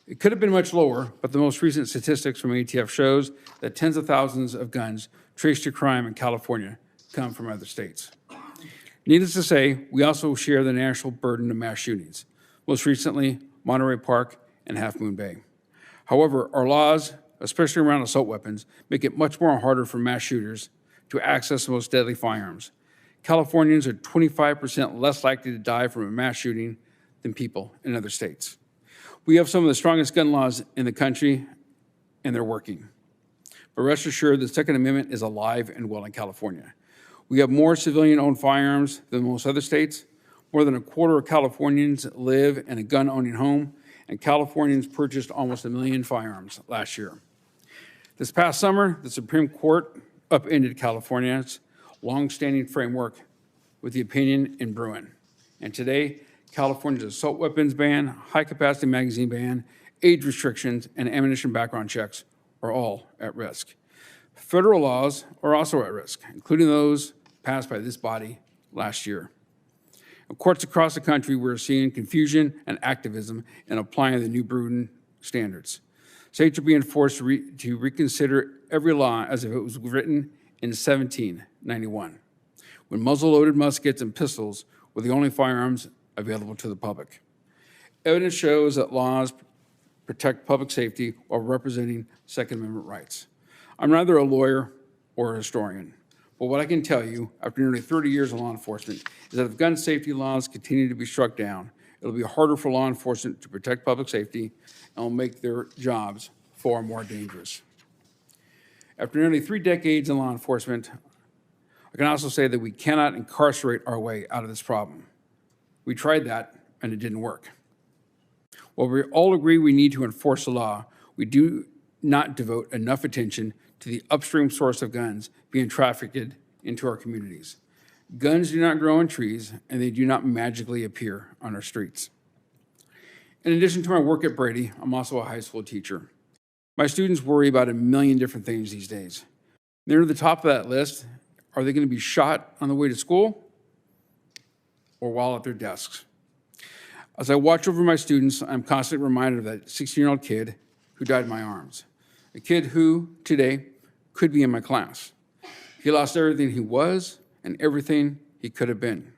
It could have been much lower, but the most recent statistics from ATF shows that tens of thousands of guns traced to crime in California come from other states. Needless to say, we also share the national burden of mass shootings, most recently Monterey Park and Half Moon Bay. However, our laws, especially around assault weapons, make it much more harder for mass shooters to access the most deadly firearms. Californians are 25% less likely to die from a mass shooting than people in other states. We have some of the strongest gun laws in the country, and they're working. But rest assured, the Second Amendment is alive and well in California. We have more civilian-owned firearms than most other states. More than a quarter of Californians live in a gun-owning home, and Californians purchased almost 1 million firearms last year. This past summer, the Supreme Court upended California's long-standing framework with the opinion in Bruen. And today, California's assault weapons ban, high-capacity magazine ban, age restrictions, and ammunition background checks are all at risk. Federal laws are also at risk, including those passed by this body last year. In courts across the country, we're seeing confusion and activism in applying the new Bruen standards. States are being forced to reconsider every law as if it was written in 1791, when muzzle-loaded muskets and pistols were the only firearms available to the public. Evidence shows that laws protect public safety while representing Second Amendment rights. I'm neither a lawyer or a historian, but what I can tell you after nearly 30 years in law enforcement is that if gun safety laws continue to be struck down, it'll be harder for law enforcement to protect public safety and will make their jobs far more dangerous. After nearly 3 decades in law enforcement, I can also say that we cannot incarcerate our way out of this problem. We tried that, and it didn't work. While we all agree we need to enforce the law, we do not devote enough attention to the upstream source of guns being trafficked into our communities. Guns do not grow on trees, and they do not magically appear on our streets. In addition to my work at Brady, I'm also a high school teacher. My students worry about 1 million different things these days. Near the top of that list, are they going to be shot on the way to school or while at their desks? As I watch over my students, I'm constantly reminded of that 16-year-old kid who died in my arms, a kid who, today, could be in my class. He lost everything he was and everything he could have been.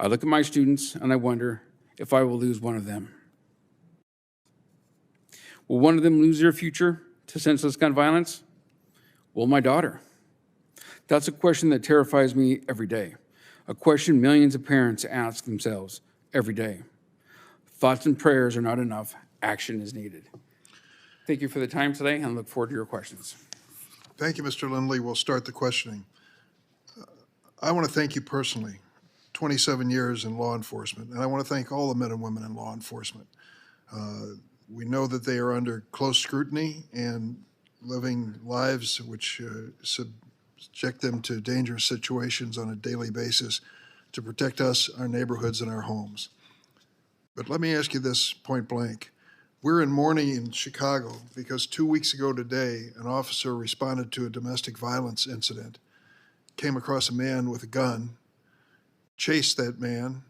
I look at my students and I wonder if I will lose one of them. Will one of them lose their future to senseless gun violence? Will my daughter? That's a question that terrifies me every day, a question millions of parents ask themselves every day. Thoughts and prayers are not enough. Action is needed. Thank you for the time today, and I look forward to your questions. Thank you, Mr. Lindley. We'll start the questioning. I want to thank you personally, 27 years in law enforcement, and I want to thank all the men and women in law enforcement. We know that they are under close scrutiny and living lives which subject them to dangerous situations on a daily basis to protect us, our neighborhoods, and our homes. But let me ask you this point blank. We're in mourning in Chicago because 2 weeks ago today, an officer responded to a domestic violence incident, came across a man with a gun, chased that man,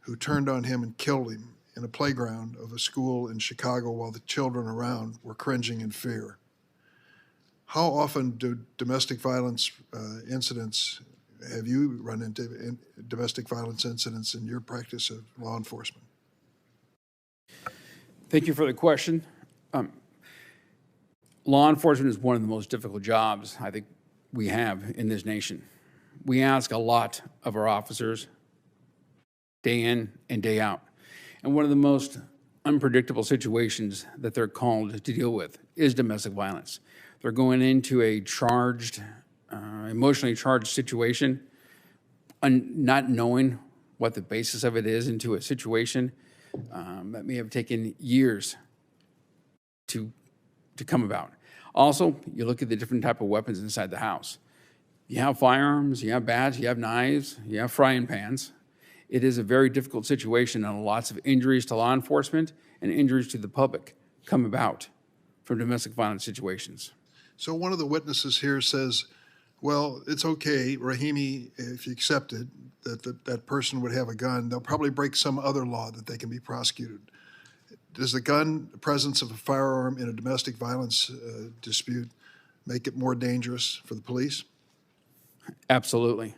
who turned on him and killed him in a playground of a school in Chicago while the children around were cringing in fear. How often do domestic violence incidents, have you run into domestic violence incidents in your practice of law enforcement? Thank you for the question. Law enforcement is one of the most difficult jobs I think we have in this nation. We ask a lot of our officers day in and day out. And one of the most unpredictable situations that they're called to deal with is domestic violence. They're going into a charged, emotionally charged situation, not knowing what the basis of it is, into a situation that may have taken years to come about. Also, you look at the different type of weapons inside the house. You have firearms, you have bats, you have knives, you have frying pans. It is a very difficult situation, and lots of injuries to law enforcement and injuries to the public come about from domestic violence situations. So one of the witnesses here says, well, it's okay, Rahimi, if you accept it, that person would have a gun, they'll probably break some other law that they can be prosecuted. Does the presence of a firearm in a domestic violence dispute make it more dangerous for the police? Absolutely.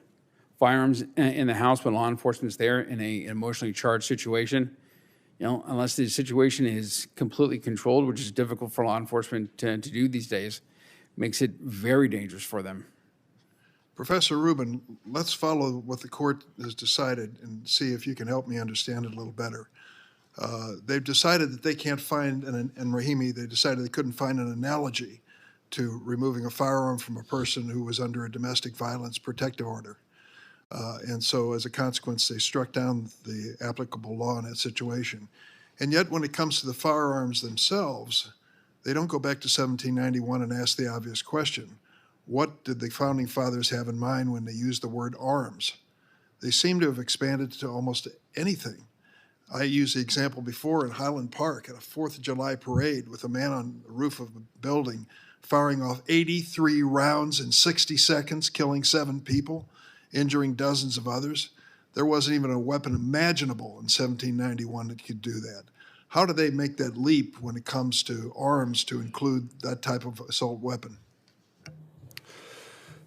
Firearms in the house when law enforcement is there in an emotionally charged situation, unless the situation is completely controlled, which is difficult for law enforcement to do these days, makes it very dangerous for them. Professor Rubin, let's follow what the court has decided and see if you can help me understand it a little better. They've decided that they can't find, and Rahimi, they decided they couldn't find an analogy to removing a firearm from a person who was under a domestic violence protective order. And so as a consequence, they struck down the applicable law in that situation. And yet when it comes to the firearms themselves, they don't go back to 1791 and ask the obvious question. What did the founding fathers have in mind when they used the word arms? They seem to have expanded to almost anything. I used the example before in Highland Park at a 4th of July parade with a man on the roof of a building firing off 83 rounds in 60 seconds, killing 7 people, injuring dozens of others. There wasn't even a weapon imaginable in 1791 that could do that. How do they make that leap when it comes to arms to include that type of assault weapon?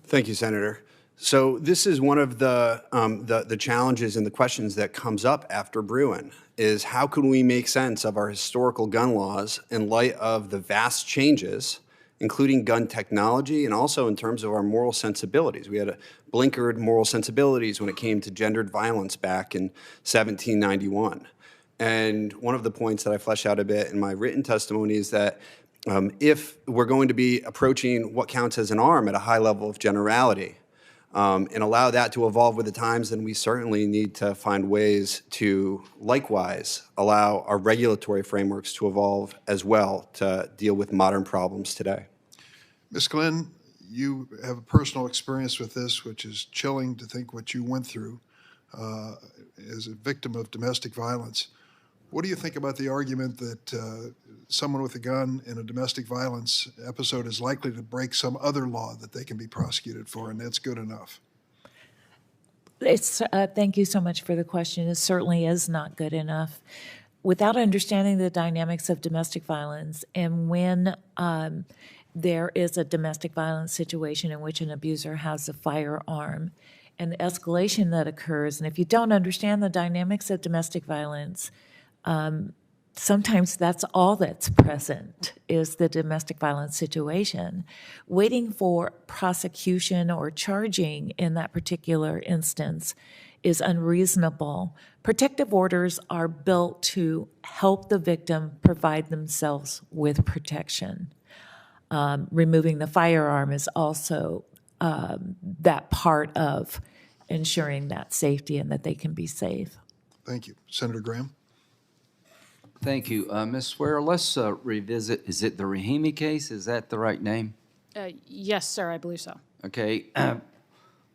Thank you, Senator. So this is one of the challenges and the questions that comes up after Bruen, is how can we make sense of our historical gun laws in light of the vast changes, including gun technology and also in terms of our moral sensibilities. We had a blinkered moral sensibilities when it came to gendered violence back in 1791. And one of the points that I flesh out a bit in my written testimony is that if we're going to be approaching what counts as an arm at a high level of generality and allow that to evolve with the times, then we certainly need to find ways to likewise allow our regulatory frameworks to evolve as well to deal with modern problems today. Ms. Glenn, you have a personal experience with this, which is chilling to think what you went through as a victim of domestic violence. What do you think about the argument that someone with a gun in a domestic violence episode is likely to break some other law that they can be prosecuted for, and that's good enough? Thank you so much for the question. It certainly is not good enough. Without understanding the dynamics of domestic violence, and when there is a domestic violence situation in which an abuser has a firearm, and the escalation that occurs. And if you don't understand the dynamics of domestic violence, sometimes that's all that's present is the domestic violence situation. Waiting for prosecution or charging in that particular instance is unreasonable. Protective orders are built to help the victim provide themselves with protection. Removing the firearm is also that part of ensuring that safety and that they can be safe. Thank you. Senator Graham? Thank you. Ms. Swear, let's revisit, is it the Rahimi case? Is that the right name? Yes, sir, I believe so. Okay.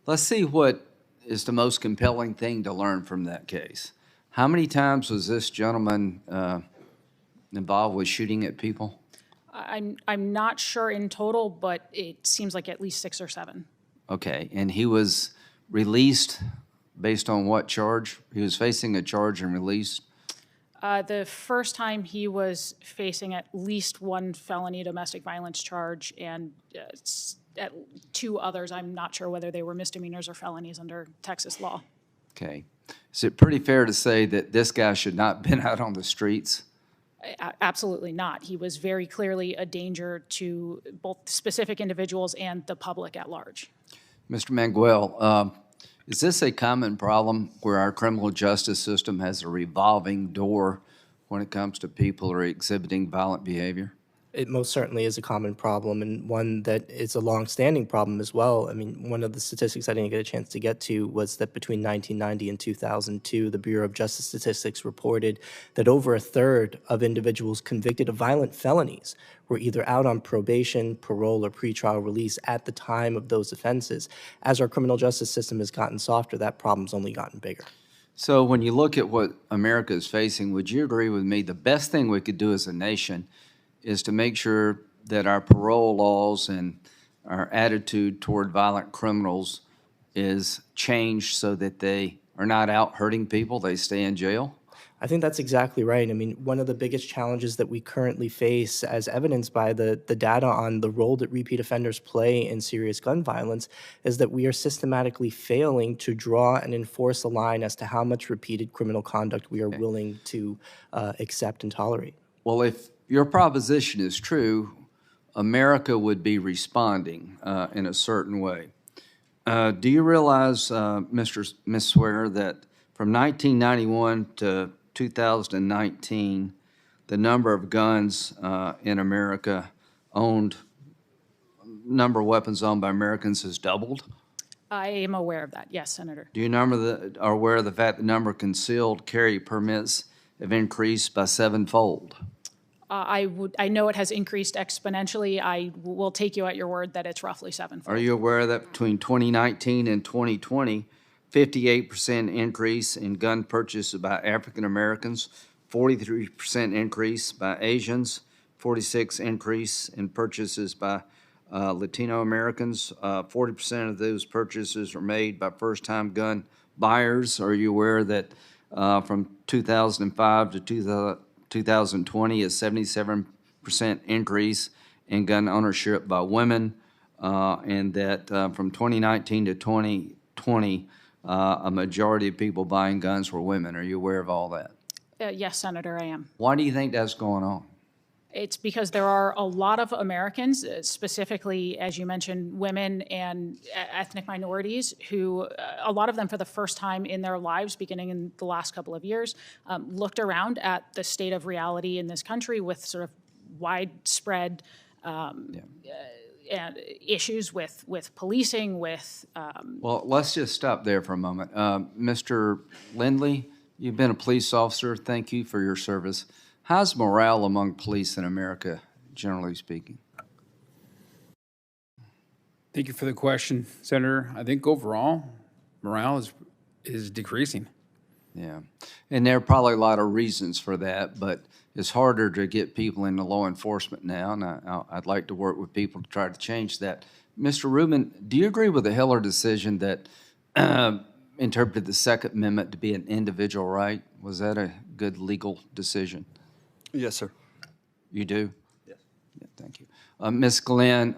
Let's see what is the most compelling thing to learn from that case. How many times was this gentleman involved with shooting at people? I'm not sure in total, but it seems like at least 6 or 7. Okay, and he was released based on what charge? He was facing a charge and released? The first time he was facing at least 1 felony domestic violence charge and at 2 others. I'm not sure whether they were misdemeanors or felonies under Texas law. Okay. Is it pretty fair to say that this guy should not have been out on the streets? Absolutely not. He was very clearly a danger to both specific individuals and the public at large. Mr. Mangual, is this a common problem where our criminal justice system has a revolving door when it comes to people who are exhibiting violent behavior? It most certainly is a common problem, and one that is a long-standing problem as well. I mean, one of the statistics I didn't get a chance to get to was that between 1990 and 2002, the Bureau of Justice Statistics reported that over a third of individuals convicted of violent felonies were either out on probation, parole, or pretrial release at the time of those offenses. As our criminal justice system has gotten softer, that problem's only gotten bigger. So when you look at what America is facing, would you agree with me the best thing we could do as a nation is to make sure that our parole laws and our attitude toward violent criminals is changed so that they are not out hurting people, they stay in jail? I think that's exactly right. I mean, one of the biggest challenges that we currently face, as evidenced by the data on the role that repeat offenders play in serious gun violence, is that we are systematically failing to draw and enforce a line as to how much repeated criminal conduct we are willing to accept and tolerate. Well, if your proposition is true, America would be responding in a certain way. Do you realize, Ms. Swear, that from 1991 to 2019, the number of guns in America number of weapons owned by Americans has doubled? I am aware of that, yes, Senator. Do you are aware of the fact the number of concealed carry permits have increased by 7-fold? I know it has increased exponentially. I will take you at your word that it's roughly 7-fold. Are you aware that between 2019 and 2020, 58% increase in gun purchases by African Americans, 43% increase by Asians, 46% increase in purchases by Latino Americans, 40% of those purchases are made by first-time gun buyers? Are you aware that from 2005 to 2020, a 77% increase in gun ownership by women, and that from 2019 to 2020, a majority of people buying guns were women? Are you aware of all that? Yes, Senator, I am. Why do you think that's going on? It's because there are a lot of Americans, specifically, as you mentioned, women and ethnic minorities, who, a lot of them for the first time in their lives, beginning in the last couple of years, looked around at the state of reality in this country with sort of widespread issues with policing, with... Well, let's just stop there for a moment. Mr. Lindley, you've been a police officer. Thank you for your service. How's morale among police in America, generally speaking? Thank you for the question, Senator. I think overall, morale is decreasing. Yeah, and there are probably a lot of reasons for that, but it's harder to get people into law enforcement now, and I'd like to work with people to try to change that. Mr. Rubin, do you agree with the Heller decision that interpreted the Second Amendment to be an individual right? Was that a good legal decision? Yes, sir. You do? Yes. Yeah, thank you. Ms. Glenn,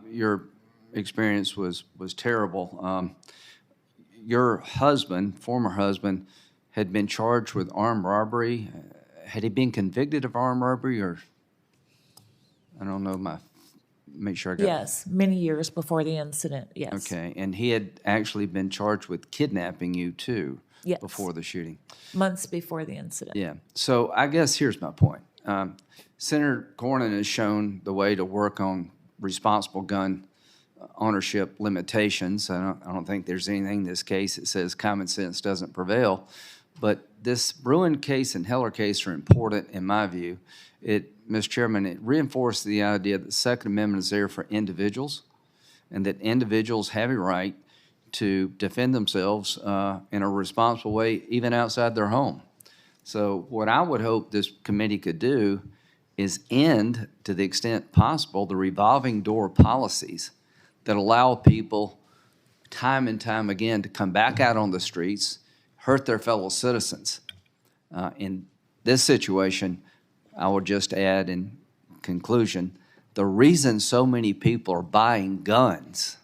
your experience was terrible. your husband, former husband, had been charged with armed robbery. Had he been convicted of armed robbery, or I don't know, make sure I got. Yes, many years before the incident, yes. Okay, and he had actually been charged with kidnapping you too? Yes. Before the shooting? Months before the incident. Yeah, so I guess here's my point. Senator Cornyn has shown the way to work on responsible gun ownership limitations. I don't think there's anything in this case that says common sense doesn't prevail. But this Bruen case and Heller case are important in my view. Mr. Chairman, it reinforced the idea that the Second Amendment is there for individuals and that individuals have a right to defend themselves in a responsible way, even outside their home. So what I would hope this committee could do is end, to the extent possible, the revolving door policies that allow people time and time again to come back out on the streets, hurt their fellow citizens. In this situation, I would just add in conclusion, the reason so many people are buying guns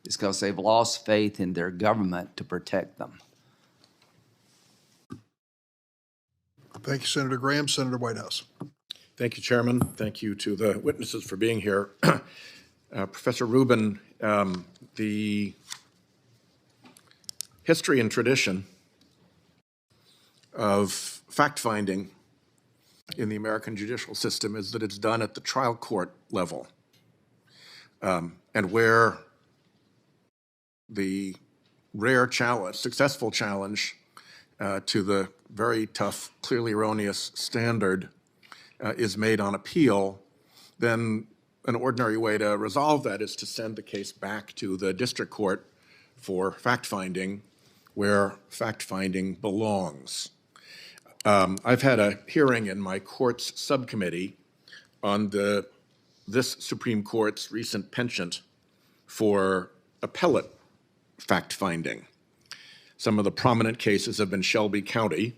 is because they've lost faith in their government to protect them. Thank you, Senator Graham. Senator Whitehouse. Thank you, Chairman. Thank you to the witnesses for being here. Professor Rubin, the history and tradition of fact-finding in the American judicial system is that it's done at the trial court level. And where the rare challenge, successful challenge to the very tough, clearly erroneous standard is made on appeal, then an ordinary way to resolve that is to send the case back to the district court for fact-finding, where fact-finding belongs. I've had a hearing in my court's subcommittee on this Supreme Court's recent penchant for appellate fact-finding. Some of the prominent cases have been Shelby County,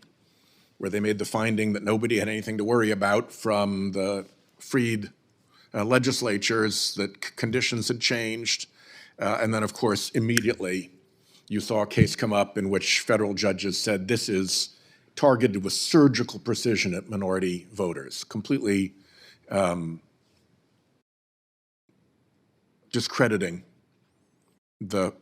where they made the finding that nobody had anything to worry about from the freed legislatures, that conditions had changed, and then, of course, immediately you saw a case come up in which federal judges said this is targeted with surgical precision at minority voters, completely discrediting the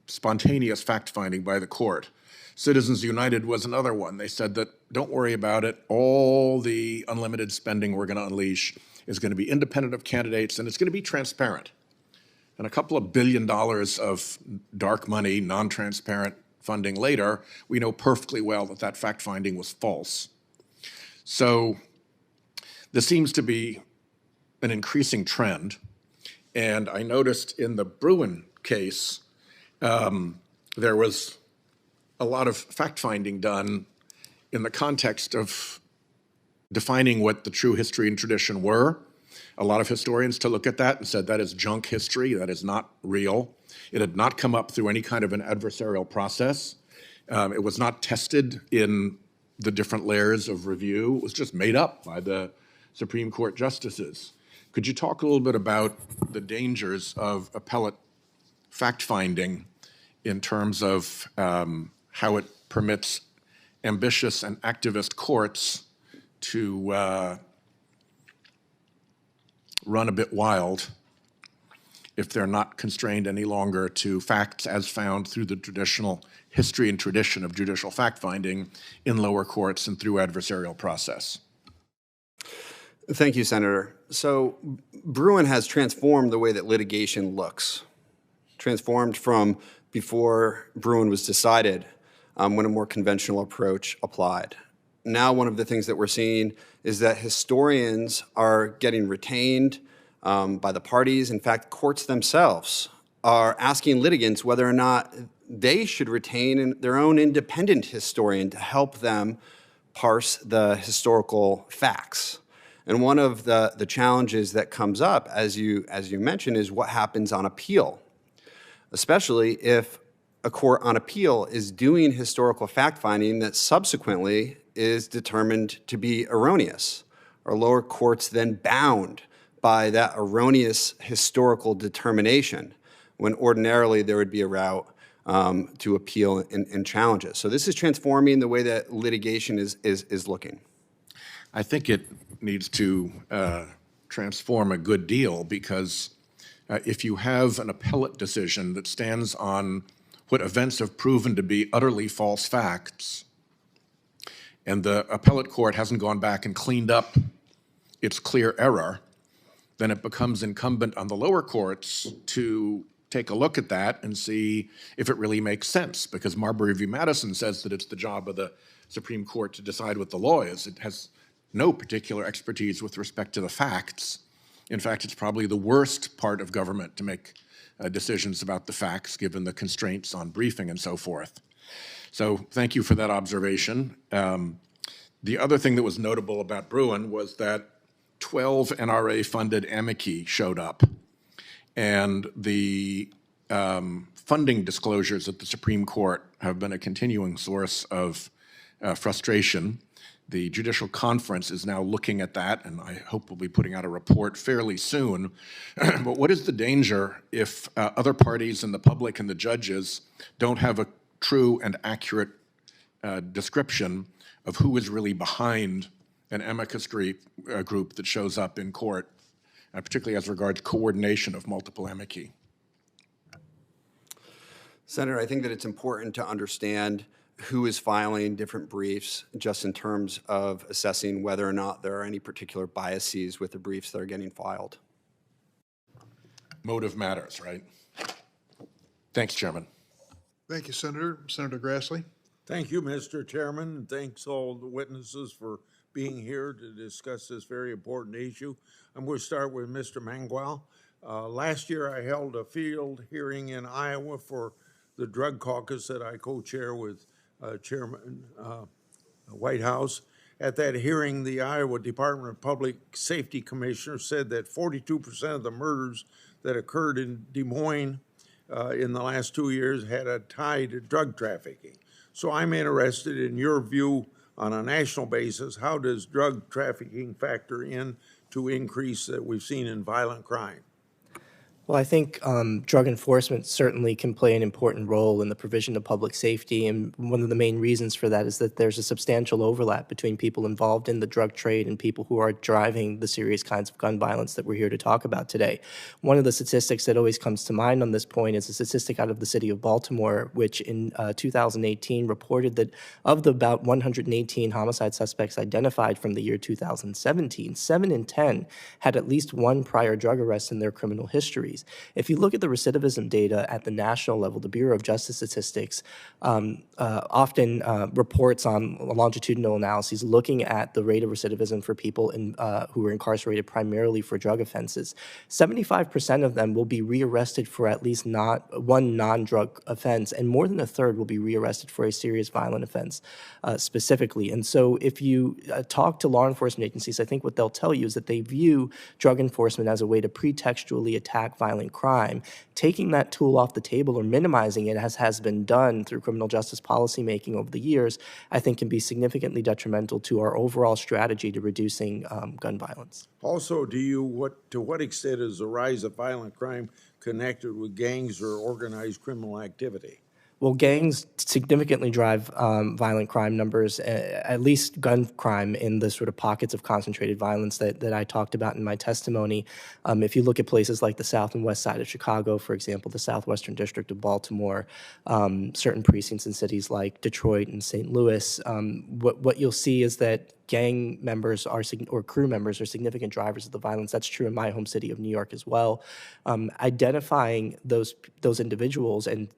spontaneous fact-finding by the court. Citizens United was another one. They said that, don't worry about it, all the unlimited spending we're going to unleash is going to be independent of candidates, and it's going to be transparent. And a couple of $1 billion of dark money, non-transparent funding later, we know perfectly well that that fact-finding was false. So this seems to be an increasing trend. And I noticed in the Bruen case, there was a lot of fact-finding done in the context of defining what the true history and tradition were. A lot of historians to look at that and said that is junk history, that is not real. It had not come up through any kind of an adversarial process. It was not tested in the different layers of review. It was just made up by the Supreme Court justices. Could you talk a little bit about the dangers of appellate fact-finding in terms of how it permits ambitious and activist courts to run a bit wild if they're not constrained any longer to facts as found through the traditional history and tradition of judicial fact-finding in lower courts and through adversarial process? Thank you, Senator. So Bruen has transformed the way that litigation looks, transformed from before Bruen was decided when a more conventional approach applied. Now one of the things that we're seeing is that historians are getting retained by the parties. In fact, courts themselves are asking litigants whether or not they should retain their own independent historian to help them parse the historical facts. And one of the challenges that comes up, as you mentioned, is what happens on appeal, especially if a court on appeal is doing historical fact-finding that subsequently is determined to be erroneous. Are lower courts then bound by that erroneous historical determination when ordinarily there would be a route to appeal and challenge it. So this is transforming the way that litigation is looking. I think it needs to transform a good deal because if you have an appellate decision that stands on what events have proven to be utterly false facts, and the appellate court hasn't gone back and cleaned up its clear error, then it becomes incumbent on the lower courts to take a look at that and see if it really makes sense, because Marbury v. Madison says that it's the job of the Supreme Court to decide what the law is. It has no particular expertise with respect to the facts. In fact, it's probably the worst part of government to make decisions about the facts, given the constraints on briefing and so forth. So thank you for that observation. The other thing that was notable about Bruen was that 12 NRA-funded amici showed up, and the funding disclosures at the Supreme Court have been a continuing source of frustration. The Judicial Conference is now looking at that, and I hope we'll be putting out a report fairly soon. But what is the danger if other parties and the public and the judges don't have a true and accurate description of who is really behind an amicus group that shows up in court, particularly as regards coordination of multiple amici? Senator, I think that it's important to understand who is filing different briefs just in terms of assessing whether or not there are any particular biases with the briefs that are getting filed. Motive matters, right? Thanks, Chairman. Thank you, Senator. Senator Grassley. Thank you, Mr. Chairman, and thanks all the witnesses for being here to discuss this very important issue. I'm going to start with Mr. Mangual. Last year, I held a field hearing in Iowa for the drug caucus that I co-chair with Chairman Whitehouse. At that hearing, the Iowa Department of Public Safety Commissioner said that 42% of the murders that occurred in Des Moines in the last 2 years had a tie to drug trafficking. So I'm interested in your view on a national basis. How does drug trafficking factor in to increase that we've seen in violent crime? Well, I think drug enforcement certainly can play an important role in the provision of public safety, and one of the main reasons for that is that there's a substantial overlap between people involved in the drug trade and people who are driving the serious kinds of gun violence that we're here to talk about today. One of the statistics that always comes to mind on this point is a statistic out of the city of Baltimore, which in 2018 reported that of the about 118 homicide suspects identified from the year 2017, 7 in 10 had at least one prior drug arrest in their criminal histories. If you look at the recidivism data at the national level, the Bureau of Justice Statistics often reports on longitudinal analyses looking at the rate of recidivism for people who are incarcerated primarily for drug offenses. 75% of them will be rearrested for at least one non-drug offense, and more than a third will be rearrested for a serious violent offense specifically. And so if you talk to law enforcement agencies, I think what they'll tell you is that they view drug enforcement as a way to pretextually attack violent crime. Taking that tool off the table or minimizing it, as has been done through criminal justice policymaking over the years, I think can be significantly detrimental to our overall strategy to reducing gun violence. Also, to what extent is the rise of violent crime connected with gangs or organized criminal activity? Well, gangs significantly drive violent crime numbers, at least gun crime, in the sort of pockets of concentrated violence that I talked about in my testimony. If you look at places like the south and west side of Chicago, for example, the southwestern district of Baltimore, certain precincts in cities like Detroit and St. Louis, what you'll see is that gang members or crew members are significant drivers of the violence. That's true in my home city of New York as well. Identifying those individuals and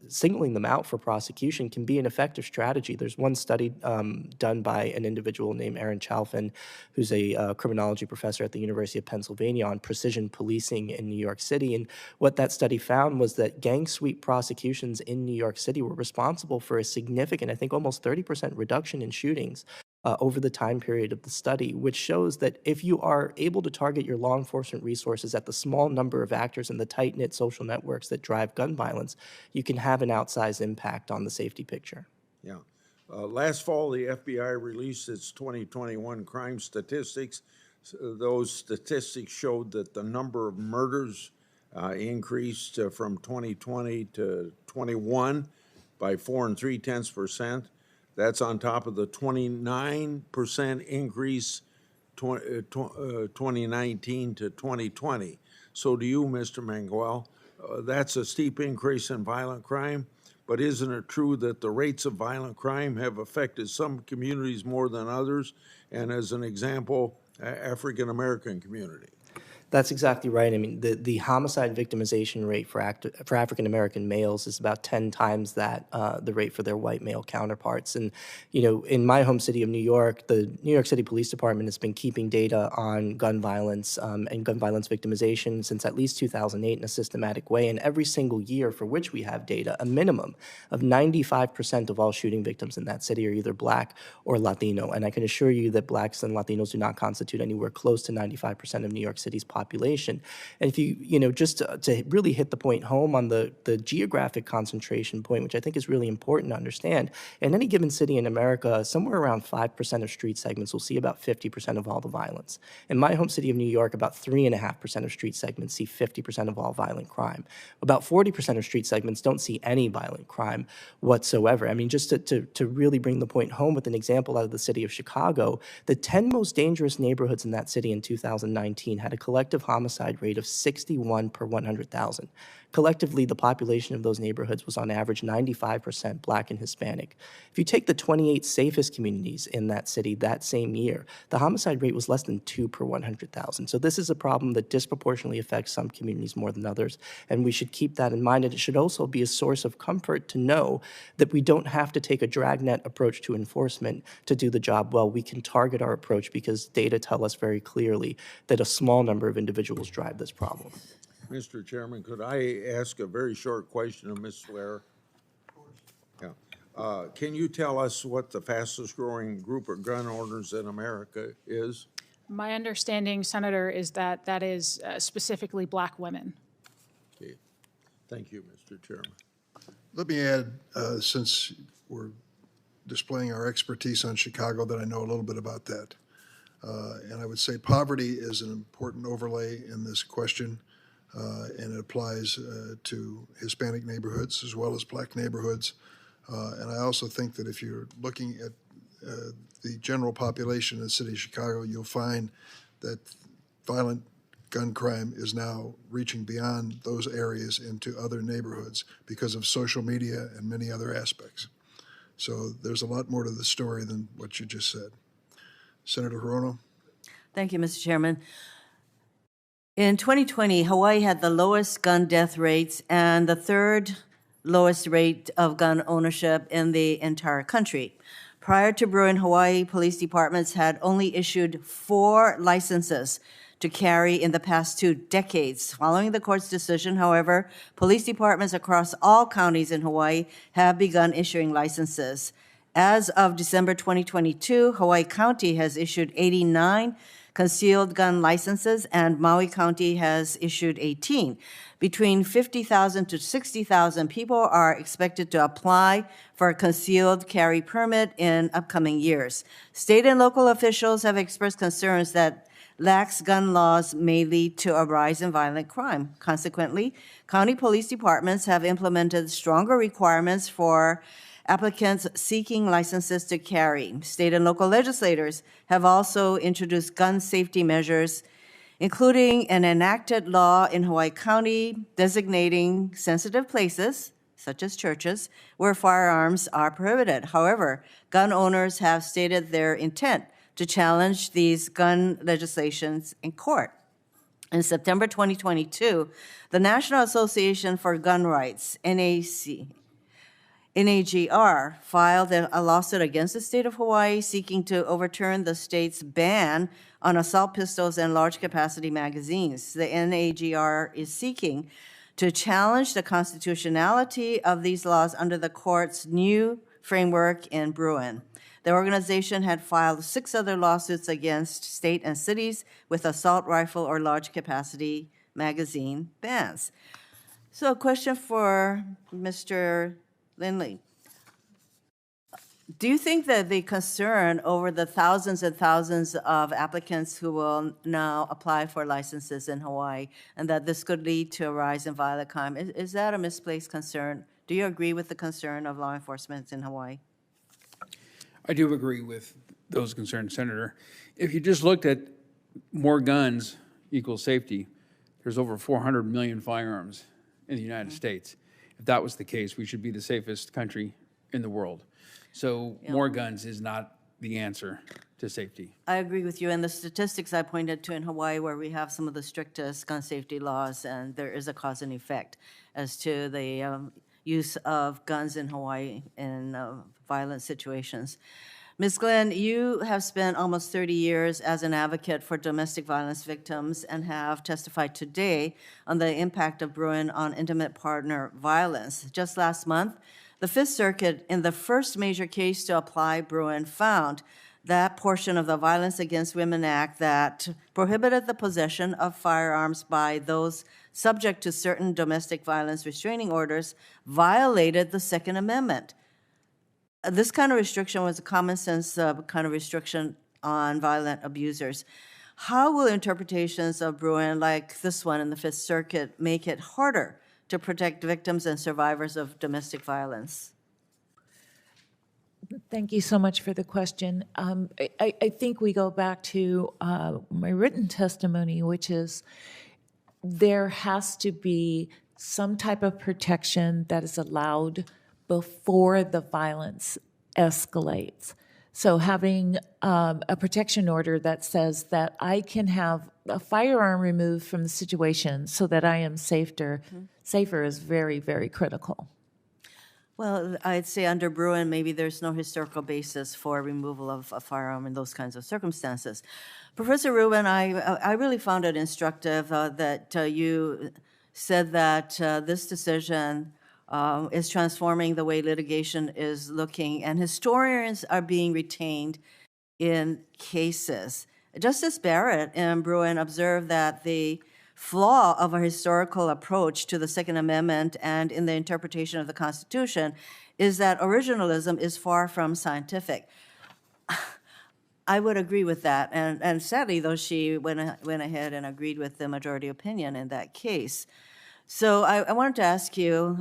singling them out for prosecution can be an effective strategy. There's one study done by an individual named Aaron Chalfin, who's a criminology professor at the University of Pennsylvania, on precision policing in New York City. And what that study found was that gang sweep prosecutions in New York City were responsible for a significant, I think almost 30% reduction in shootings over the time period of the study, which shows that if you are able to target your law enforcement resources at the small number of actors in the tight-knit social networks that drive gun violence, you can have an outsized impact on the safety picture. Yeah. Last fall, the FBI released its 2021 crime statistics. Those statistics showed that the number of murders increased from 2020 to 21 by 4 3/10%. That's on top of the 29% increase 2019 to 2020. So to you, Mr. Mangual, that's a steep increase in violent crime, but isn't it true that the rates of violent crime have affected some communities more than others? And as an example, African-American community. That's exactly right. I mean, the homicide victimization rate for African-American males is about 10 times that, the rate for their white male counterparts. And, you know, in my home city of New York, the New York City Police Department has been keeping data on gun violence and gun violence victimization since at least 2008 in a systematic way. And every single year for which we have data, a minimum of 95% of all shooting victims in that city are either Black or Latino. And I can assure you that Blacks and Latinos do not constitute anywhere close to 95% of New York City's population. And if you know, just to really hit the point home on the geographic concentration point, which I think is really important to understand, in any given city in America, somewhere around 5% of street segments will see about 50% of all the violence. In my home city of New York, about 3.5% of street segments see 50% of all violent crime. About 40% of street segments don't see any violent crime whatsoever. I mean, just to really bring the point home with an example out of the city of Chicago, the 10 most dangerous neighborhoods in that city in 2019 had a collective homicide rate of 61 per 100,000. Collectively, the population of those neighborhoods was on average 95% Black and Hispanic. If you take the 28 safest communities in that city that same year, the homicide rate was less than 2 per 100,000. So this is a problem that disproportionately affects some communities more than others, and we should keep that in mind. And it should also be a source of comfort to know that we don't have to take a dragnet approach to enforcement to do the job well. We can target our approach because data tell us very clearly that a small number of individuals drive this problem. Mr. Chairman, could I ask a very short question of Ms. Flair? Yeah. Can you tell us what the fastest growing group of gun owners in America is? My understanding, Senator, is that that is specifically Black women. Okay. Thank you, Mr. Chairman. Let me add, since we're displaying our expertise on Chicago, that I know a little bit about that. And I would say poverty is an important overlay in this question, and it applies to Hispanic neighborhoods as well as Black neighborhoods. And I also think that if you're looking at the general population in the city of Chicago, you'll find that violent gun crime is now reaching beyond those areas into other neighborhoods because of social media and many other aspects. So there's a lot more to the story than what you just said. Senator Hirono. Thank you, Mr. Chairman. In 2020, Hawaii had the lowest gun death rates and the third lowest rate of gun ownership in the entire country. Prior to Bruen, Hawaii police departments had only issued 4 licenses to carry in the past 2 decades. Following the court's decision, however, police departments across all counties in Hawaii have begun issuing licenses. As of December 2022, Hawaii County has issued 89 concealed gun licenses, and Maui County has issued 18. Between 50,000 to 60,000 people are expected to apply for a concealed carry permit in upcoming years. State and local officials have expressed concerns that lax gun laws may lead to a rise in violent crime. Consequently, county police departments have implemented stronger requirements for applicants seeking licenses to carry. State and local legislators have also introduced gun safety measures, including an enacted law in Hawaii County designating sensitive places, such as churches, where firearms are prohibited. However, gun owners have stated their intent to challenge these gun legislations in court. In September 2022, the National Association for Gun Rights, NAGR, filed a lawsuit against the state of Hawaii seeking to overturn the state's ban on assault pistols and large-capacity magazines. The NAGR is seeking to challenge the constitutionality of these laws under the court's new framework in Bruen. The organization had filed 6 other lawsuits against state and cities with assault rifle or large-capacity magazine bans. So a question for Mr. Lindley. Do you think that the concern over the thousands and thousands of applicants who will now apply for licenses in Hawaii, and that this could lead to a rise in violent crime, is that a misplaced concern? Do you agree with the concern of law enforcement in Hawaii? I do agree with those concerns, Senator. If you just looked at more guns equals safety, there's over 400 million firearms in the United States. If that was the case, we should be the safest country in the world. So more guns is not the answer to safety. I agree with you, and the statistics I pointed to in Hawaii, where we have some of the strictest gun safety laws, and there is a cause and effect as to the use of guns in Hawaii in violent situations. Ms. Glenn, you have spent almost 30 years as an advocate for domestic violence victims and have testified today on the impact of Bruen on intimate partner violence. Just last month, the Fifth Circuit, in the first major case to apply Bruen, found that portion of the Violence Against Women Act that prohibited the possession of firearms by those subject to certain domestic violence restraining orders violated the Second Amendment. This kind of restriction was a common sense kind of restriction on violent abusers. How will interpretations of Bruen, like this one in the Fifth Circuit, make it harder to protect victims and survivors of domestic violence? Thank you so much for the question. I think we go back to my written testimony, which is there has to be some type of protection that is allowed before the violence escalates. So having a protection order that says that I can have a firearm removed from the situation so that I am safer is very, very critical. Well, I'd say under Bruen, maybe there's no historical basis for removal of a firearm in those kinds of circumstances. Professor Rubin, I really found it instructive that you said that this decision is transforming the way litigation is looking, and historians are being retained in cases. Justice Barrett in Bruen observed that the flaw of a historical approach to the Second Amendment and in the interpretation of the Constitution is that originalism is far from scientific. I would agree with that, and sadly, though, she went ahead and agreed with the majority opinion in that case. So I wanted to ask you,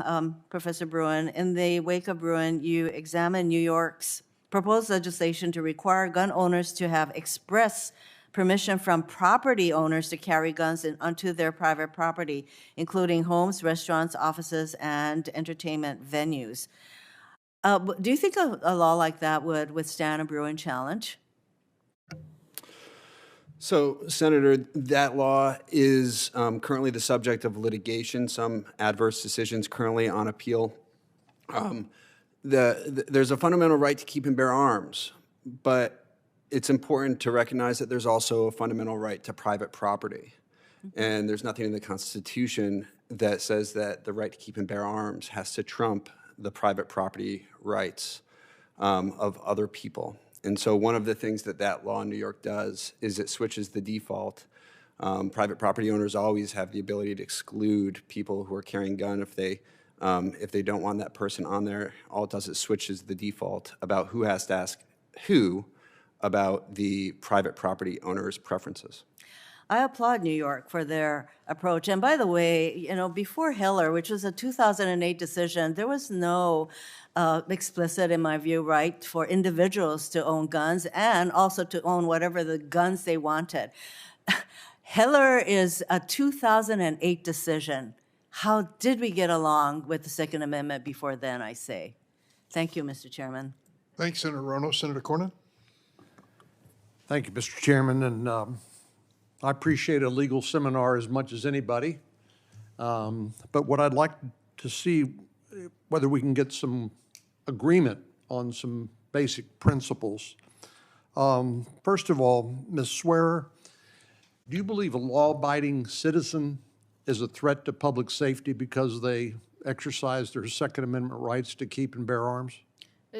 Professor Bruen, in the wake of Bruen, you examined New York's proposed legislation to require gun owners to have express permission from property owners to carry guns onto their private property, including homes, restaurants, offices, and entertainment venues. Do you think a law like that would withstand a Bruen challenge? So, Senator, that law is currently the subject of litigation, some adverse decisions currently on appeal. There's a fundamental right to keep and bear arms, but it's important to recognize that there's also a fundamental right to private property. And there's nothing in the Constitution that says that the right to keep and bear arms has to trump the private property rights of other people. And so one of the things that law in New York does is it switches the default. Private property owners always have the ability to exclude people who are carrying a gun if they don't want that person on there. All it does is switches the default about who has to ask who about the private property owner's preferences. I applaud New York for their approach. And by the way, before Heller, which was a 2008 decision, there was no explicit, in my view, right for individuals to own guns and also to own whatever the guns they wanted. Heller is a 2008 decision. How did we get along with the Second Amendment before then, I say? Thank you, Mr. Chairman. Thanks, Senator Rono. Senator Cornyn? Thank you, Mr. Chairman, and I appreciate a legal seminar as much as anybody. But what I'd like to see, whether we can get some agreement on some basic principles. First of all, Ms. Swearer, do you believe a law-abiding citizen is a threat to public safety because they exercise their Second Amendment rights to keep and bear arms?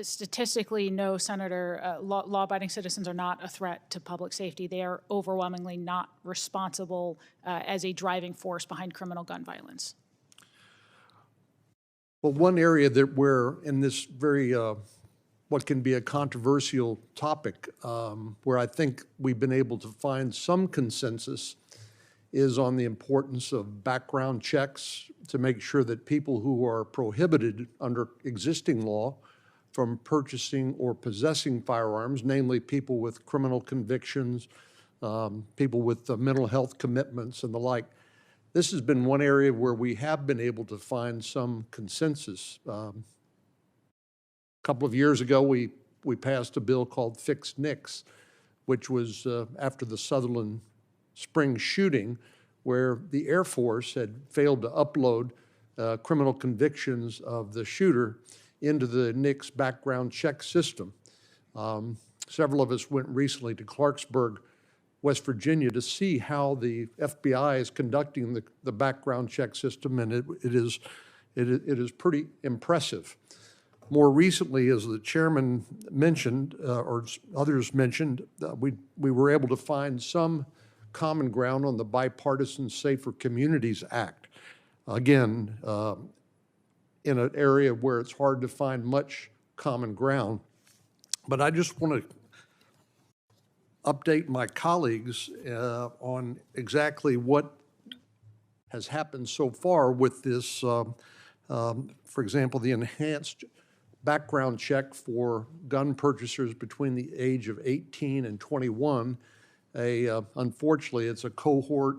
Statistically, no, Senator. Law-abiding citizens are not a threat to public safety. They are overwhelmingly not responsible as a driving force behind criminal gun violence. Well, one area that we're in this very what can be a controversial topic, where I think we've been able to find some consensus, is on the importance of background checks to make sure that people who are prohibited under existing law from purchasing or possessing firearms, namely people with criminal convictions, people with mental health commitments and the like. This has been one area where we have been able to find some consensus. A couple of years ago, we passed a bill called Fix NICS, which was after the Sutherland Spring shooting, where the Air Force had failed to upload criminal convictions of the shooter into the NICS background check system. Several of us went recently to Clarksburg, West Virginia, to see how the FBI is conducting the background check system, and it is pretty impressive. More recently, as the chairman mentioned, or others mentioned, we were able to find some common ground on the Bipartisan Safer Communities Act. Again, in an area where it's hard to find much common ground. But I just want to update my colleagues on exactly what has happened so far with this, for example, the enhanced background check for gun purchasers between the age of 18 and 21. Unfortunately, it's a cohort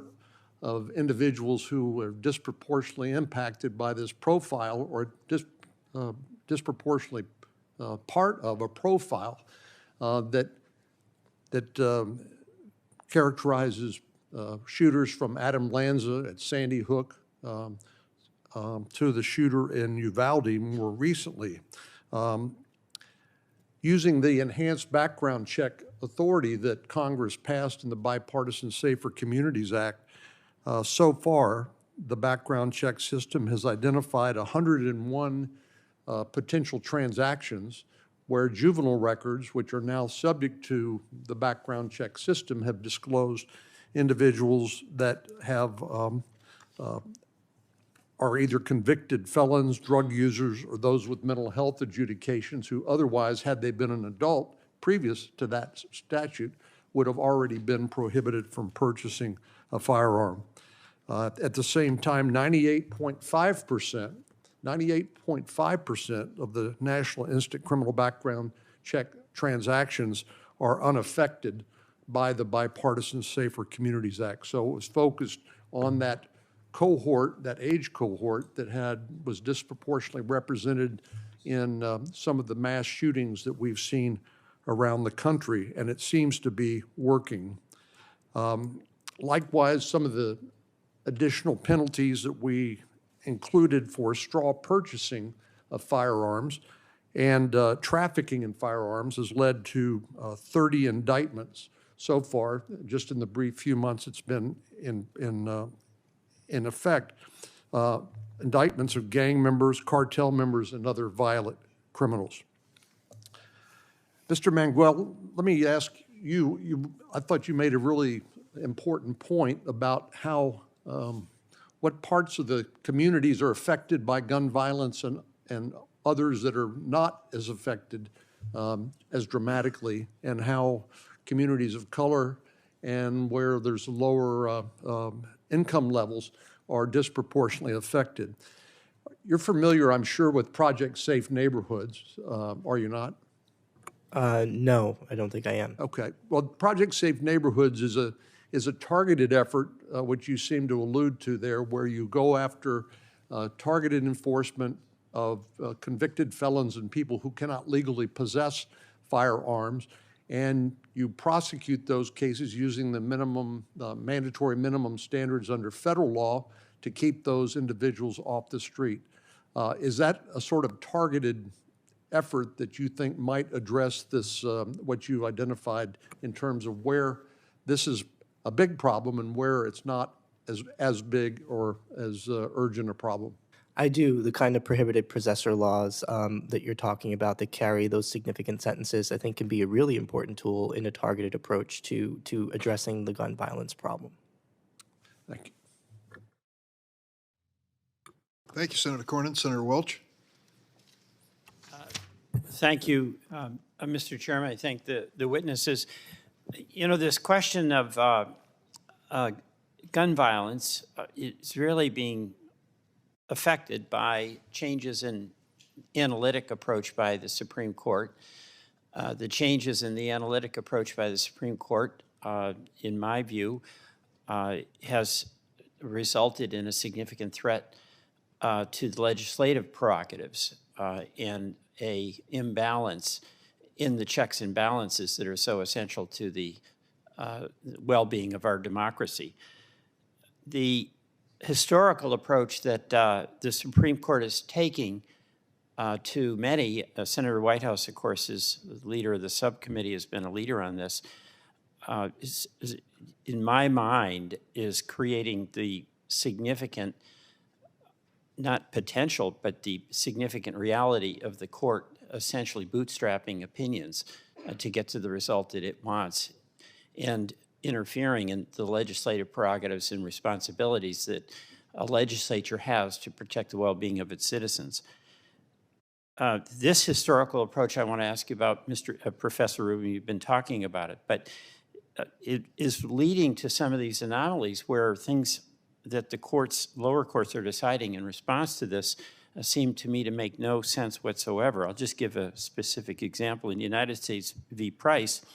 of individuals who are disproportionately impacted by this profile, or disproportionately part of a profile that characterizes shooters from Adam Lanza at Sandy Hook to the shooter in Uvalde more recently. Using the enhanced background check authority that Congress passed in the Bipartisan Safer Communities Act, so far, the background check system has identified 101 potential transactions where juvenile records, which are now subject to the background check system, have disclosed individuals that have are either convicted felons, drug users, or those with mental health adjudications who otherwise, had they been an adult previous to that statute, would have already been prohibited from purchasing a firearm. At the same time, 98.5% of the National Instant Criminal Background Check transactions are unaffected by the Bipartisan Safer Communities Act. So it was focused on that cohort, that age cohort that was disproportionately represented in some of the mass shootings that we've seen around the country, and it seems to be working. Likewise, some of the additional penalties that we included for straw purchasing of firearms and trafficking in firearms has led to 30 indictments so far, just in the brief few months it's been in effect. Indictments of gang members, cartel members, and other violent criminals. Mr. Mangual, let me ask you, I thought you made a really important point about how what parts of the communities are affected by gun violence and others that are not as affected as dramatically, and how communities of color and where there's lower income levels are disproportionately affected. You're familiar, I'm sure, with Project Safe Neighborhoods, are you not? No, I don't think I am. Okay. Well, Project Safe Neighborhoods is a targeted effort, which you seem to allude to there, where you go after targeted enforcement of convicted felons and people who cannot legally possess firearms, and you prosecute those cases using the mandatory minimum standards under federal law to keep those individuals off the street. Is that a sort of targeted effort that you think might address this, what you identified in terms of where this is a big problem and where it's not as big or as urgent a problem? I do. The kind of prohibited possessor laws that you're talking about that carry those significant sentences, I think, can be a really important tool in a targeted approach to addressing the gun violence problem. Thank you. Thank you, Senator Cornyn. Senator Welch. Thank you, Mr. Chairman. I thank the witnesses. You know, this question of gun violence is really being affected by changes in analytic approach by the Supreme Court. The changes in the analytic approach by the Supreme Court, in my view, has resulted in a significant threat to the legislative prerogatives and a imbalance in the checks and balances that are so essential to the well-being of our democracy. The historical approach that the Supreme Court is taking to many, Senator Whitehouse, of course, is the leader of the subcommittee, has been a leader on this, is, in my mind, is creating the significant, not potential, but the significant reality of the court essentially bootstrapping opinions to get to the result that it wants, and interfering in the legislative prerogatives and responsibilities that a legislature has to protect the well-being of its citizens. This historical approach I want to ask you about, Professor Rubin, you've been talking about it, but it is leading to some of these anomalies where things that the courts, lower courts are deciding in response to this seem to me to make no sense whatsoever. I'll just give a specific example. In the United States v. Price,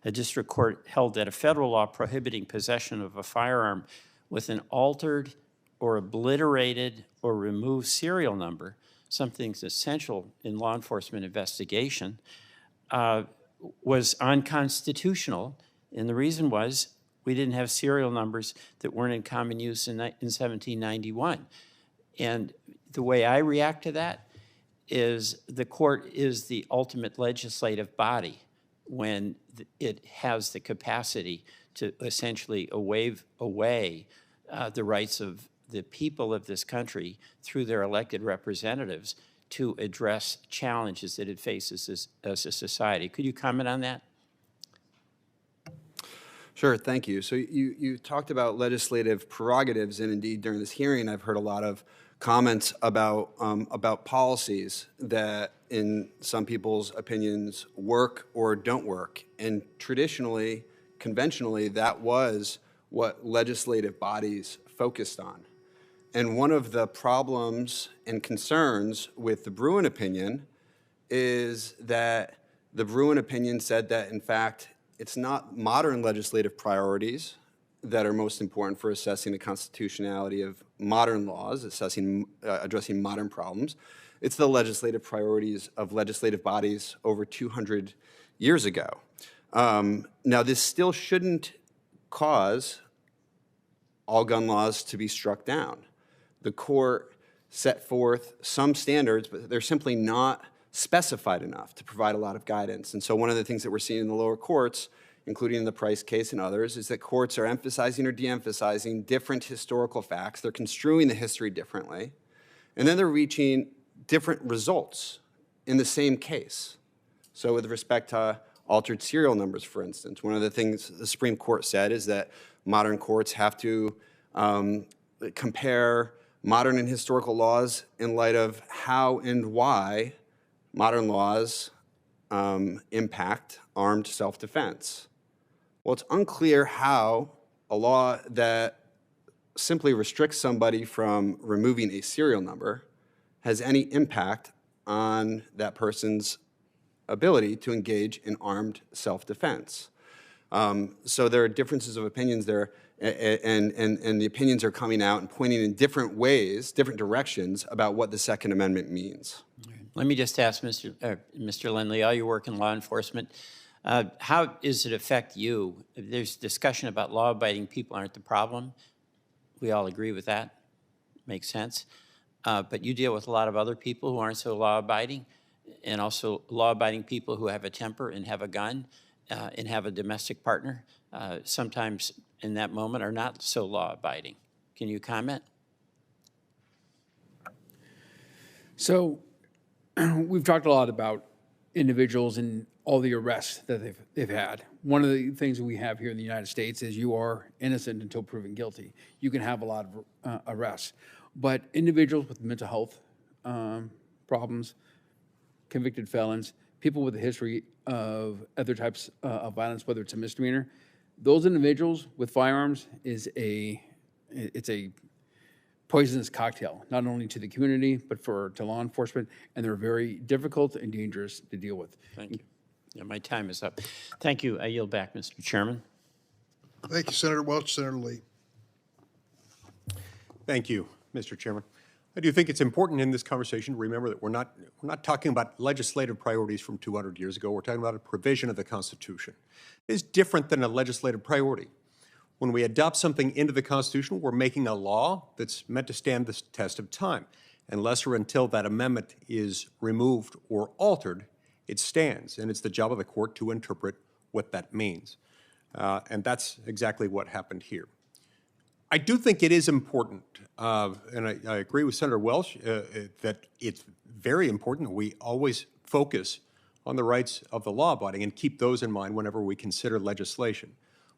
a district court held that a federal law prohibiting possession of a firearm with an altered or obliterated or removed serial number, something that's essential in law enforcement investigation, was unconstitutional. And the reason was we didn't have serial numbers that weren't in common use in 1791. And the way I react to that is the court is the ultimate legislative body when it has the capacity to essentially wave away the rights of the people of this country through their elected representatives to address challenges that it faces as a society. Could you comment on that? Sure, thank you. So you talked about legislative prerogatives, and indeed during this hearing I've heard a lot of comments about policies that in some people's opinions work or don't work. And traditionally, conventionally, that was what legislative bodies focused on. And one of the problems and concerns with the Bruen opinion is that the Bruen opinion said that, in fact, it's not modern legislative priorities that are most important for assessing the constitutionality of modern laws, addressing modern problems. It's the legislative priorities of legislative bodies over 200 years ago. Now, this still shouldn't cause all gun laws to be struck down. The court set forth some standards, but they're simply not specified enough to provide a lot of guidance. And so one of the things that we're seeing in the lower courts, including in the Price case and others, is that courts are emphasizing or de-emphasizing different historical facts. They're construing the history differently. And then they're reaching different results in the same case. So with respect to altered serial numbers, for instance, one of the things the Supreme Court said is that modern courts have to compare modern and historical laws in light of how and why modern laws impact armed self-defense. Well, it's unclear how a law that simply restricts somebody from removing a serial number has any impact on that person's ability to engage in armed self-defense. So there are differences of opinions there, and the opinions are coming out and pointing in different ways, different directions about what the Second Amendment means. Let me just ask Mr. Lindley, all your work in law enforcement, how does it affect you? There's discussion about law-abiding people aren't the problem. We all agree with that. Makes sense. But you deal with a lot of other people who aren't so law-abiding, and also law-abiding people who have a temper and have a gun and have a domestic partner, sometimes in that moment are not so law-abiding. Can you comment? So we've talked a lot about individuals and all the arrests that they've had. One of the things that we have here in the United States is you are innocent until proven guilty. You can have a lot of arrests. But individuals with mental health problems, convicted felons, people with a history of other types of violence, whether it's a misdemeanor, those individuals with firearms it's a poisonous cocktail, not only to the community, but to law enforcement, and they're very difficult and dangerous to deal with. Thank you. Yeah, my time is up. Thank you. I yield back, Mr. Chairman. Thank you, Senator Welch. Senator Lee. Thank you, Mr. Chairman. I do think it's important in this conversation to remember that we're not talking about legislative priorities from 200 years ago. We're talking about a provision of the Constitution. It is different than a legislative priority. When we adopt something into the Constitution, we're making a law that's meant to stand the test of time. Unless or until that amendment is removed or altered, it stands, and it's the job of the court to interpret what that means. And that's exactly what happened here. I do think it is important, and I agree with Senator Welch, that it's very important that we always focus on the rights of the law-abiding and keep those in mind whenever we consider legislation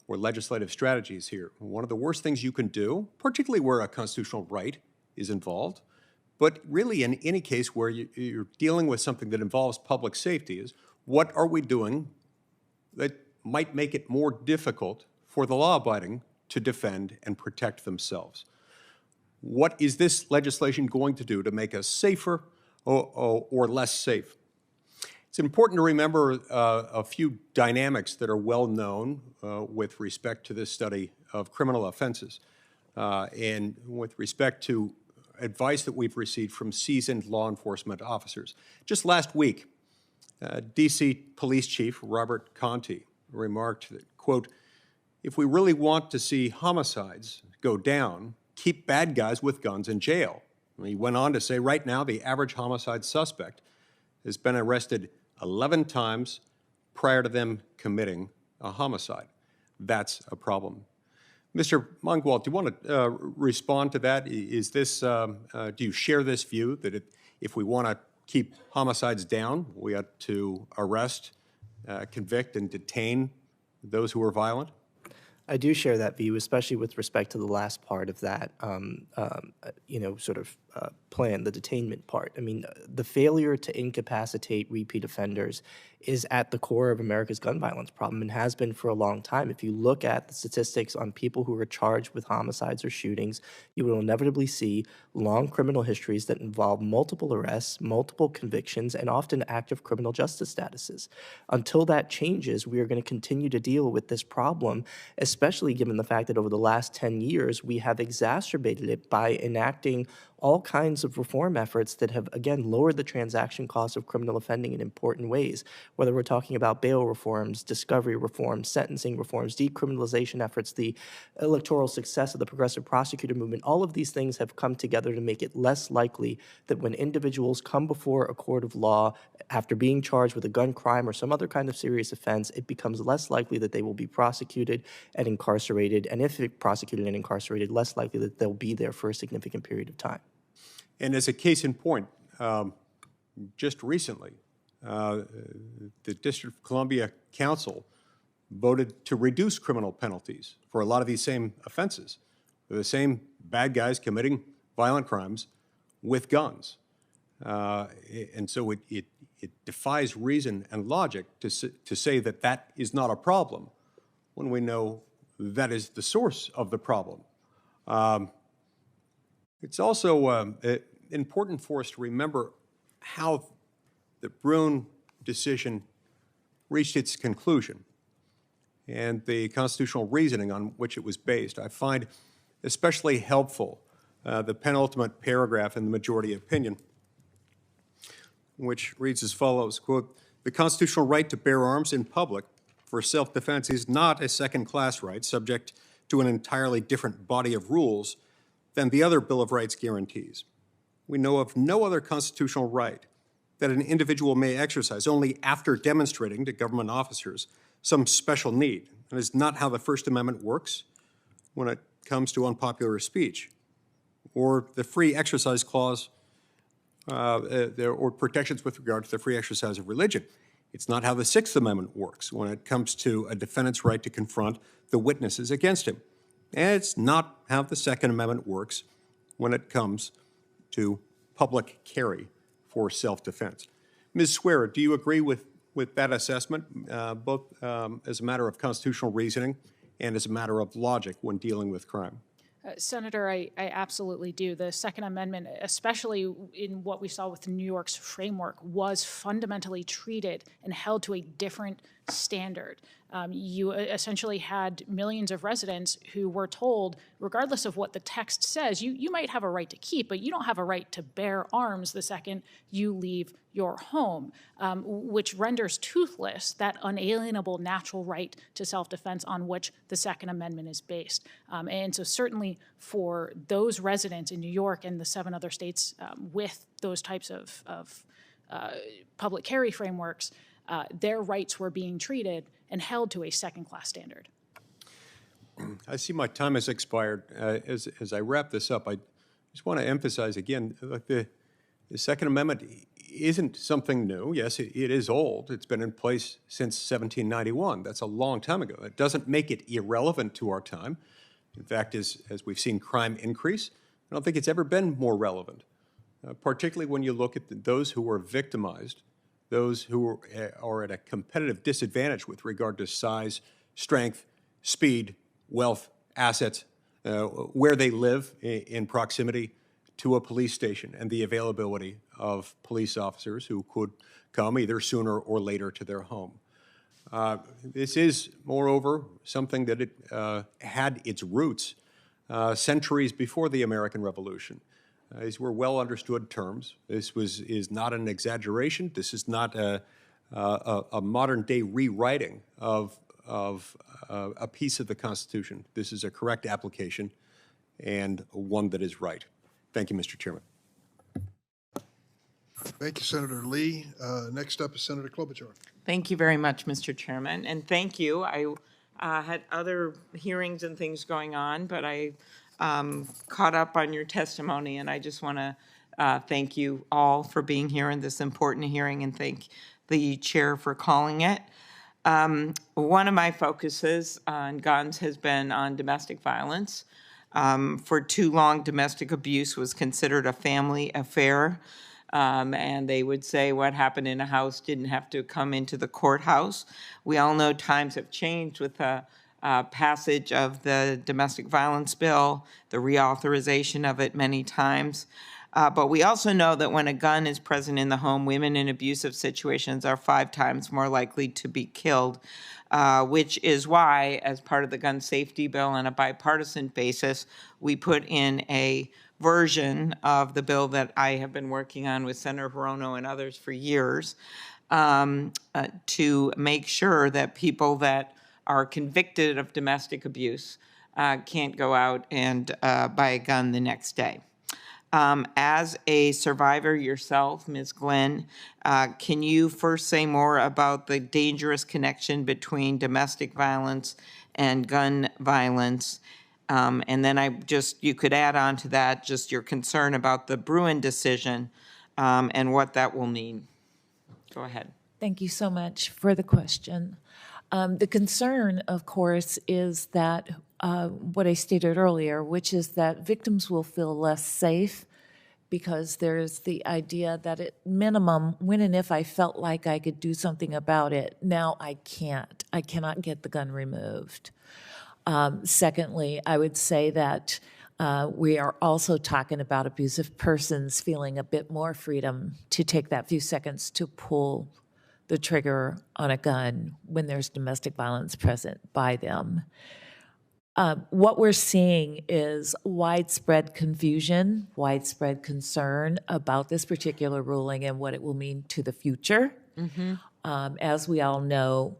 or legislative strategies here. One of the worst things you can do, particularly where a constitutional right is involved, but really in any case where you're dealing with something that involves public safety, is what are we doing that might make it more difficult for the law-abiding to defend and protect themselves? What is this legislation going to do to make us safer or less safe? It's important to remember a few dynamics that are well known with respect to this study of criminal offenses and with respect to advice that we've received from seasoned law enforcement officers. Just last week, D.C. Police Chief Robert Conti remarked that, quote, "If we really want to see homicides go down, keep bad guys with guns in jail." And he went on to say, right now, the average homicide suspect has been arrested 11 times prior to them committing a homicide. That's a problem. Mr. Mangual, do you want to respond to that? Is this, do you share this view that if we want to keep homicides down, we ought to arrest, convict, and detain those who are violent? I do share that view, especially with respect to the last part of that, plan, the detainment part. I mean, the failure to incapacitate repeat offenders is at the core of America's gun violence problem and has been for a long time. If you look at the statistics on people who are charged with homicides or shootings, you will inevitably see long criminal histories that involve multiple arrests, multiple convictions, and often active criminal justice statuses. Until that changes, we are going to continue to deal with this problem, especially given the fact that over the last 10 years, we have exacerbated it by enacting all kinds of reform efforts that have, again, lowered the transaction costs of criminal offending in important ways, whether we're talking about bail reforms, discovery reforms, sentencing reforms, decriminalization efforts, the electoral success of the progressive prosecutor movement. All of these things have come together to make it less likely that when individuals come before a court of law after being charged with a gun crime or some other kind of serious offense, it becomes less likely that they will be prosecuted and incarcerated, and if they're prosecuted and incarcerated, less likely that they'll be there for a significant period of time. And as a case in point, just recently, the District of Columbia Council voted to reduce criminal penalties for a lot of these same offenses. They're the same bad guys committing violent crimes with guns. And so it defies reason and logic to say that that is not a problem when we know that is the source of the problem. It's also important for us to remember how the Bruen decision reached its conclusion and the constitutional reasoning on which it was based. I find especially helpful the penultimate paragraph in the majority opinion, which reads as follows, quote, "The constitutional right to bear arms in public for self-defense is not a second-class right subject to an entirely different body of rules than the other Bill of Rights guarantees. We know of no other constitutional right that an individual may exercise only after demonstrating to government officers some special need. That is not how the First Amendment works when it comes to unpopular speech, or the free exercise clause, or protections with regard to the free exercise of religion. It's not how the Sixth Amendment works when it comes to a defendant's right to confront the witnesses against him. And it's not how the Second Amendment works when it comes to public carry for self-defense." Ms. Swearer, do you agree with with that assessment, both as a matter of constitutional reasoning and as a matter of logic when dealing with crime? Senator, I absolutely do. The Second Amendment, especially in what we saw with New York's framework, was fundamentally treated and held to a different standard. You essentially had millions of residents who were told, regardless of what the text says, you might have a right to keep, but you don't have a right to bear arms the second you leave your home, which renders toothless that unalienable natural right to self-defense on which the Second Amendment is based. And so certainly for those residents in New York and the 7 other states with those types of public carry frameworks, their rights were being treated and held to a second-class standard. I see my time has expired. As I wrap this up, I just want to emphasize again, like the Second Amendment isn't something new. Yes, it is old. It's been in place since 1791. That's a long time ago. It doesn't make it irrelevant to our time. In fact, as we've seen crime increase, I don't think it's ever been more relevant, particularly when you look at those who were victimized, those who are at a competitive disadvantage with regard to size, strength, speed, wealth, assets, where they live in proximity to a police station, and the availability of police officers who could come either sooner or later to their home. This is, moreover, something that had its roots centuries before the American Revolution. These were well understood terms. This is not an exaggeration. This is not a modern day rewriting of a piece of the Constitution. This is a correct application and one that is right. Thank you, Mr. Chairman. Thank you, Senator Lee. Next up is Senator Klobuchar. Thank you very much, Mr. Chairman, and thank you. I had other hearings and things going on, but I caught up on your testimony, and I just want to thank you all for being here in this important hearing, and thank the chair for calling it. One of my focuses on guns has been on domestic violence. For too long, domestic abuse was considered a family affair, and they would say what happened in a house didn't have to come into the courthouse. We all know times have changed with the passage of the domestic violence bill, the reauthorization of it many times. But we also know that when a gun is present in the home, women in abusive situations are 5 times more likely to be killed, which is why, as part of the gun safety bill on a bipartisan basis, we put in a version of the bill that I have been working on with Senator Hirono and others for years to make sure that people that are convicted of domestic abuse can't go out and buy a gun the next day. As a survivor yourself, Ms. Glenn, can you first say more about the dangerous connection between domestic violence and gun violence? And then you could add on to that just your concern about the Bruen decision and what that will mean. Go ahead. Thank you so much for the question. The concern, of course, is that what I stated earlier, which is that victims will feel less safe because there's the idea that at minimum, when and if I felt like I could do something about it, now I can't. I cannot get the gun removed. Secondly, I would say that we are also talking about abusive persons feeling a bit more freedom to take that few seconds to pull the trigger on a gun when there's domestic violence present by them. What we're seeing is widespread confusion, widespread concern about this particular ruling and what it will mean to the future. Mm-hmm. As we all know,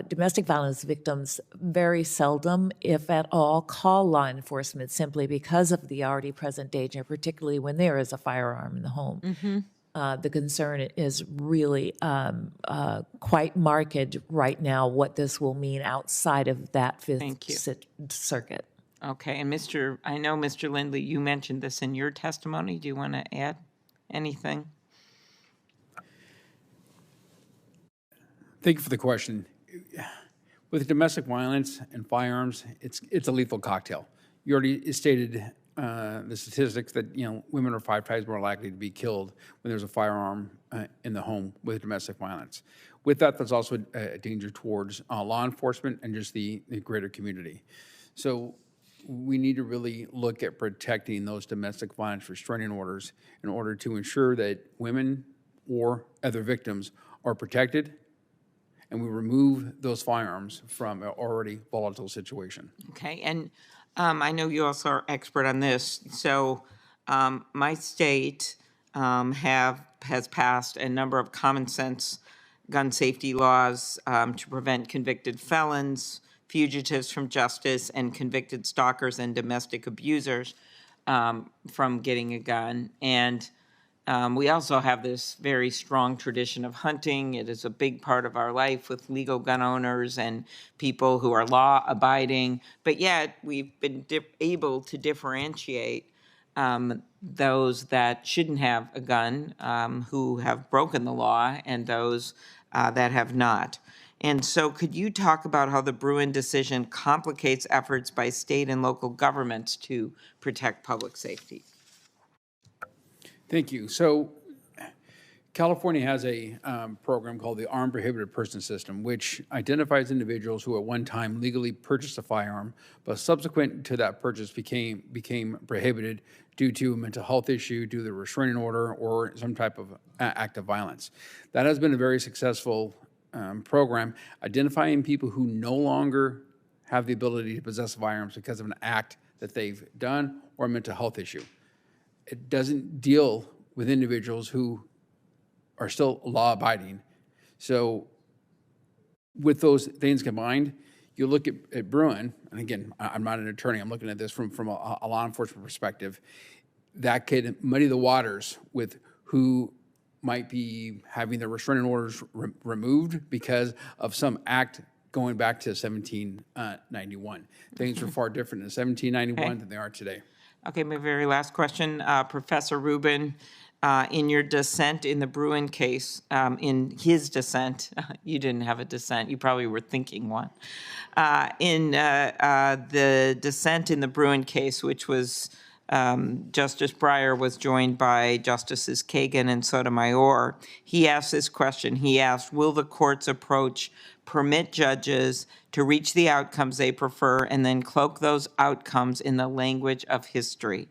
domestic violence victims very seldom, if at all, call law enforcement simply because of the already present danger, particularly when there is a firearm in the home. Mm-hmm. The concern is really quite marked right now, what this will mean outside of that Fifth Circuit. Okay, and I know Mr. Lindley, you mentioned this in your testimony. Do you want to add anything? Thank you for the question. With domestic violence and firearms, it's a lethal cocktail. You already stated the statistics that, women are 5 times more likely to be killed when there's a firearm in the home with domestic violence. With that, there's also a danger towards law enforcement and just the greater community. So we need to really look at protecting those domestic violence restraining orders in order to ensure that women or other victims are protected, and we remove those firearms from an already volatile situation. Okay, and I know you also are expert on this. So my state has passed a number of common sense gun safety laws to prevent convicted felons, fugitives from justice, and convicted stalkers and domestic abusers from getting a gun. And we also have this very strong tradition of hunting. It is a big part of our life with legal gun owners and people who are law-abiding. But yet, we've been able to differentiate those that shouldn't have a gun, who have broken the law, and those that have not. And so could you talk about how the Bruen decision complicates efforts by state and local governments to protect public safety? Thank you. So California has a program called the Armed Prohibited Person System, which identifies individuals who at one time legally purchased a firearm, but subsequent to that purchase became prohibited due to a mental health issue, due to the restraining order, or some type of act of violence. That has been a very successful program, identifying people who no longer have the ability to possess firearms because of an act that they've done or a mental health issue. It doesn't deal with individuals who are still law-abiding. So with those things combined, you look at Bruen, and again, I'm not an attorney, I'm looking at this from a law enforcement perspective, that could muddy the waters with who might be having their restraining orders removed because of some act going back to 1791. Things were far different in 1791 than they are today. Okay, my very last question, Professor Rubin, in your dissent in the Bruen case, in his dissent, you didn't have a dissent, you probably were thinking one. In the dissent in the Bruen case, which was Justice Breyer was joined by Justices Kagan and Sotomayor, he asked this question. He asked, will the court's approach permit judges to reach the outcomes they prefer and then cloak those outcomes in the language of history?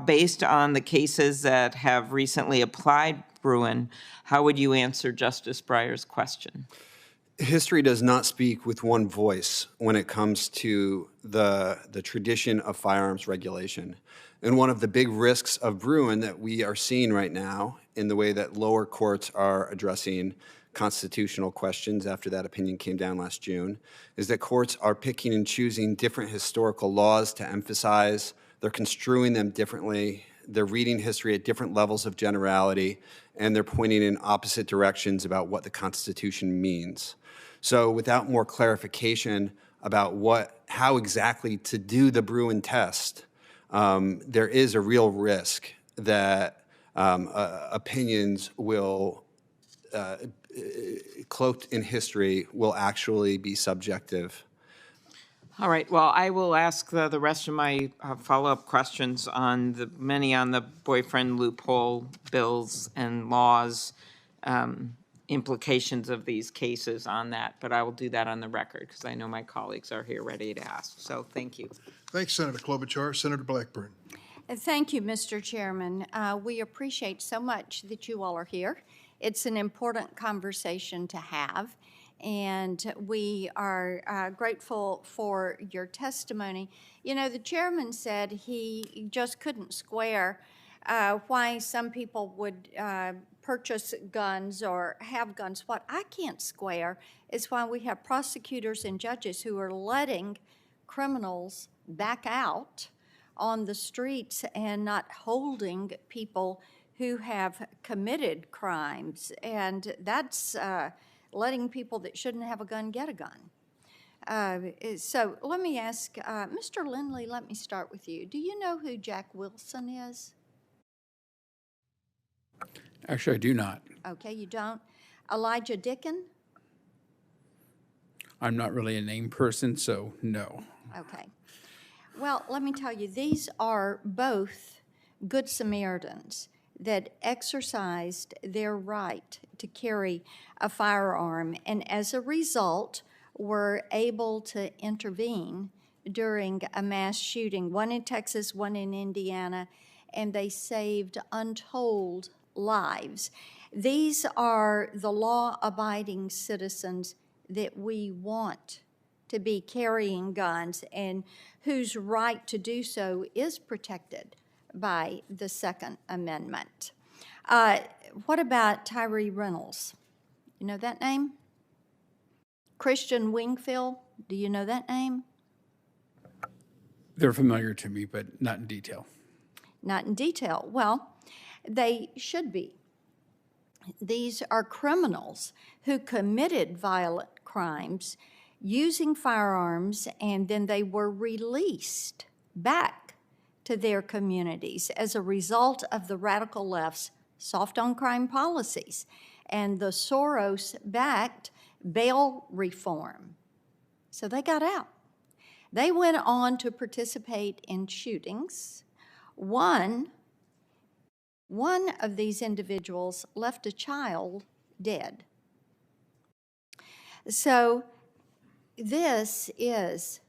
Based on the cases that have recently applied Bruen, how would you answer Justice Breyer's question? History does not speak with one voice when it comes to the tradition of firearms regulation. And one of the big risks of Bruen that we are seeing right now in the way that lower courts are addressing constitutional questions after that opinion came down last June is that courts are picking and choosing different historical laws to emphasize. They're construing them differently. They're reading history at different levels of generality, and they're pointing in opposite directions about what the Constitution means. So without more clarification about how exactly to do the Bruen test, there is a real risk that opinions will, cloaked in history, will actually be subjective. All right, well, I will ask the rest of my follow-up questions on many on the boyfriend loophole bills and laws, implications of these cases on that, but I will do that on the record because I know my colleagues are here ready to ask. So thank you. Thanks, Senator Klobuchar. Senator Blackburn. Thank you, Mr. Chairman. We appreciate so much that you all are here. It's an important conversation to have, and we are grateful for your testimony. You know, the chairman said he just couldn't square why some people would purchase guns or have guns. What I can't square is why we have prosecutors and judges who are letting criminals back out on the streets and not holding people who have committed crimes. And that's letting people that shouldn't have a gun get a gun. So let me ask, Mr. Lindley, let me start with you. Do you know who Jack Wilson is? Actually, I do not. Okay, you don't. Elijah Dickin? I'm not really a name person, so no. Okay. Well, let me tell you, these are both Good Samaritans that exercised their right to carry a firearm, and as a result, were able to intervene during a mass shooting, one in Texas, one in Indiana, and they saved untold lives. These are the law-abiding citizens that we want to be carrying guns and whose right to do so is protected by the Second Amendment. What about Tyree Reynolds? You know that name? Christian Wingfield, do you know that name? They're familiar to me, but not in detail. Not in detail. Well, they should be. These are criminals who committed violent crimes using firearms, and then they were released back to their communities as a result of the radical left's soft on crime policies and the Soros-backed bail reform. So they got out. They went on to participate in shootings. One of these individuals left a child dead. So this is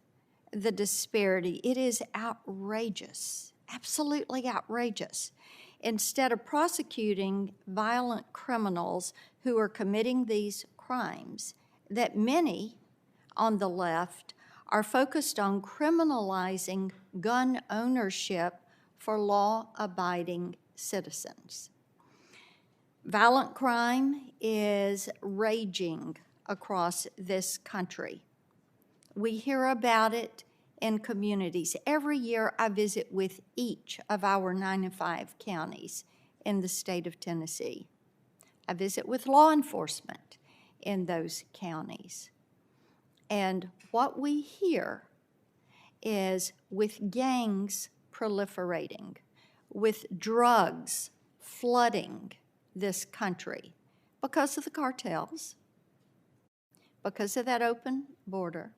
the disparity. It is outrageous, absolutely outrageous. Instead of prosecuting violent criminals who are committing these crimes, that many on the left are focused on criminalizing gun ownership for law-abiding citizens. Violent crime is raging across this country. We hear about it in communities. Every year I visit with each of our 95 counties in the state of Tennessee. I visit with law enforcement in those counties. And what we hear is with gangs proliferating, with drugs flooding this country because of the cartels, because of that open border,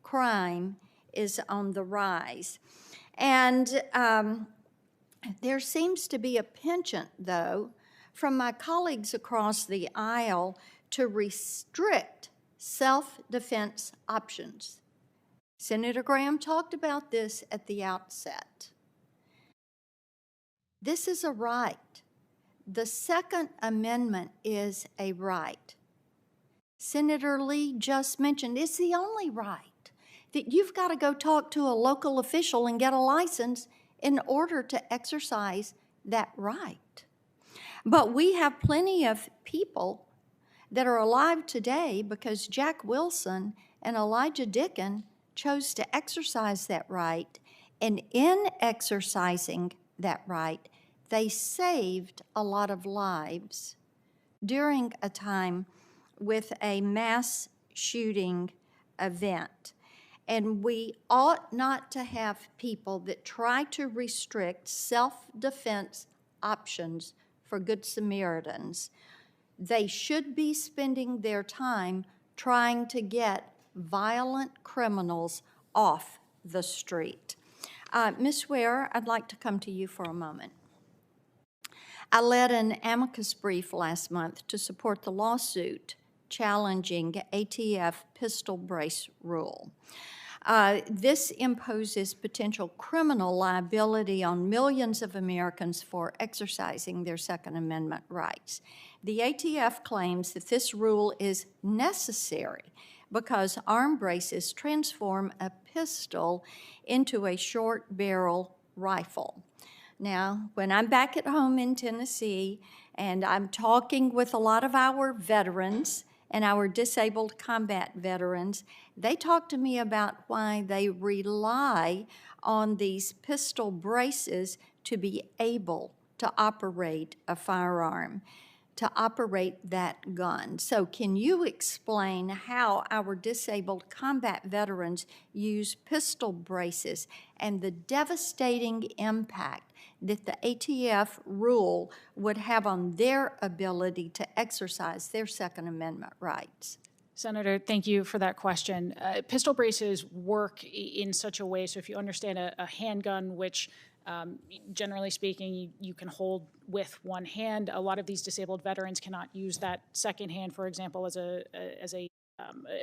crime is on the rise. And there seems to be a penchant, though, from my colleagues across the aisle to restrict self-defense options. Senator Graham talked about this at the outset. This is a right. The Second Amendment is a right. Senator Lee just mentioned it's the only right, that you've got to go talk to a local official and get a license in order to exercise that right. But we have plenty of people that are alive today because Jack Wilson and Elijah Dickin chose to exercise that right, and in exercising that right, they saved a lot of lives during a time with a mass shooting event. And we ought not to have people that try to restrict self-defense options for Good Samaritans. They should be spending their time trying to get violent criminals off the street. Ms. Ware, I'd like to come to you for a moment. I led an amicus brief last month to support the lawsuit challenging ATF pistol brace rule. This imposes potential criminal liability on millions of Americans for exercising their Second Amendment rights. The ATF claims that this rule is necessary because arm braces transform a pistol into a short barrel rifle. Now, when I'm back at home in Tennessee and I'm talking with a lot of our veterans and our disabled combat veterans, they talk to me about why they rely on these pistol braces to be able to operate a firearm, to operate that gun. So can you explain how our disabled combat veterans use pistol braces and the devastating impact that the ATF rule would have on their ability to exercise their Second Amendment rights? Senator, thank you for that question. Pistol braces work in such a way, so if you understand a handgun, which generally speaking, you can hold with one hand. A lot of these disabled veterans cannot use that second hand, for example, as a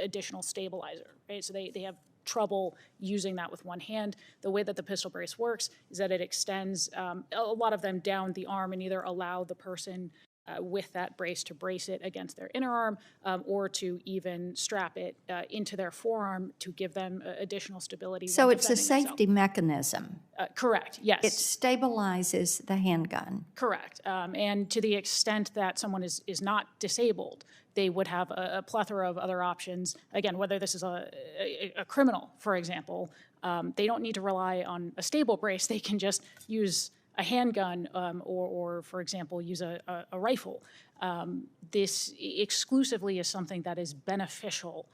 additional stabilizer, right? So they have trouble using that with one hand. The way that the pistol brace works is that it extends a lot of them down the arm and either allow the person with that brace to brace it against their inner arm or to even strap it into their forearm to give them additional stability. So it's a defending safety mechanism. Correct, yes. It stabilizes the handgun. Correct. And to the extent that someone is not disabled, they would have a plethora of other options. Again, whether this is a criminal, for example, they don't need to rely on a stable brace. They can just use a handgun or, for example, use a rifle. This exclusively is something that is beneficial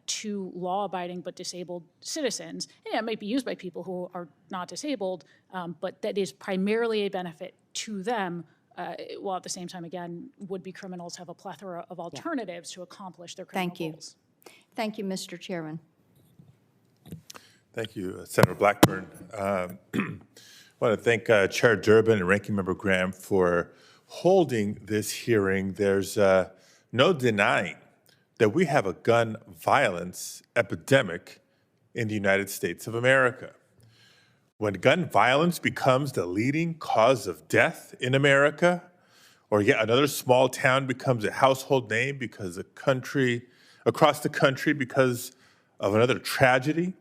to law-abiding but disabled citizens. And it might be used by people who are not disabled, but that is primarily a benefit to them, while at the same time, again, would-be criminals have a plethora of alternatives to accomplish their criminal goals. Thank you, Mr. Chairman. Thank you, Senator Blackburn. I want to thank Chair Durbin and Ranking Member Graham for holding this hearing. There's no denying that we have a gun violence epidemic in the United States of America. When gun violence becomes the leading cause of death in America, or yet another small town becomes a household name because across the country because of another tragedy,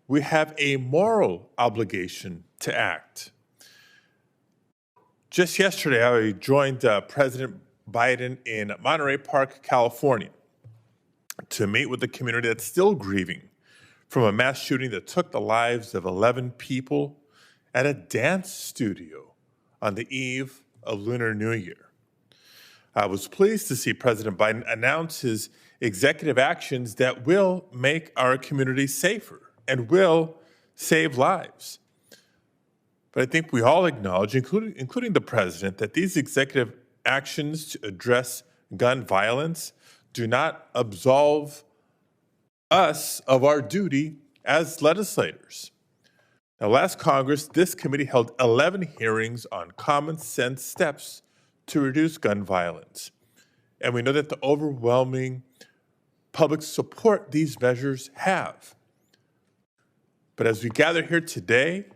we have a moral obligation to act. Just yesterday, I joined President Biden in Monterey Park, California, to meet with the community that's still grieving from a mass shooting that took the lives of 11 people at a dance studio on the eve of Lunar New Year. I was pleased to see President Biden announce his executive actions that will make our community safer and will save lives. But I think we all acknowledge, including the president, that these executive actions to address gun violence do not absolve us of our duty as legislators. Now, last Congress, this committee held 11 hearings on common sense steps to reduce gun violence. And we know that the overwhelming public support these measures have. But as we gather here today,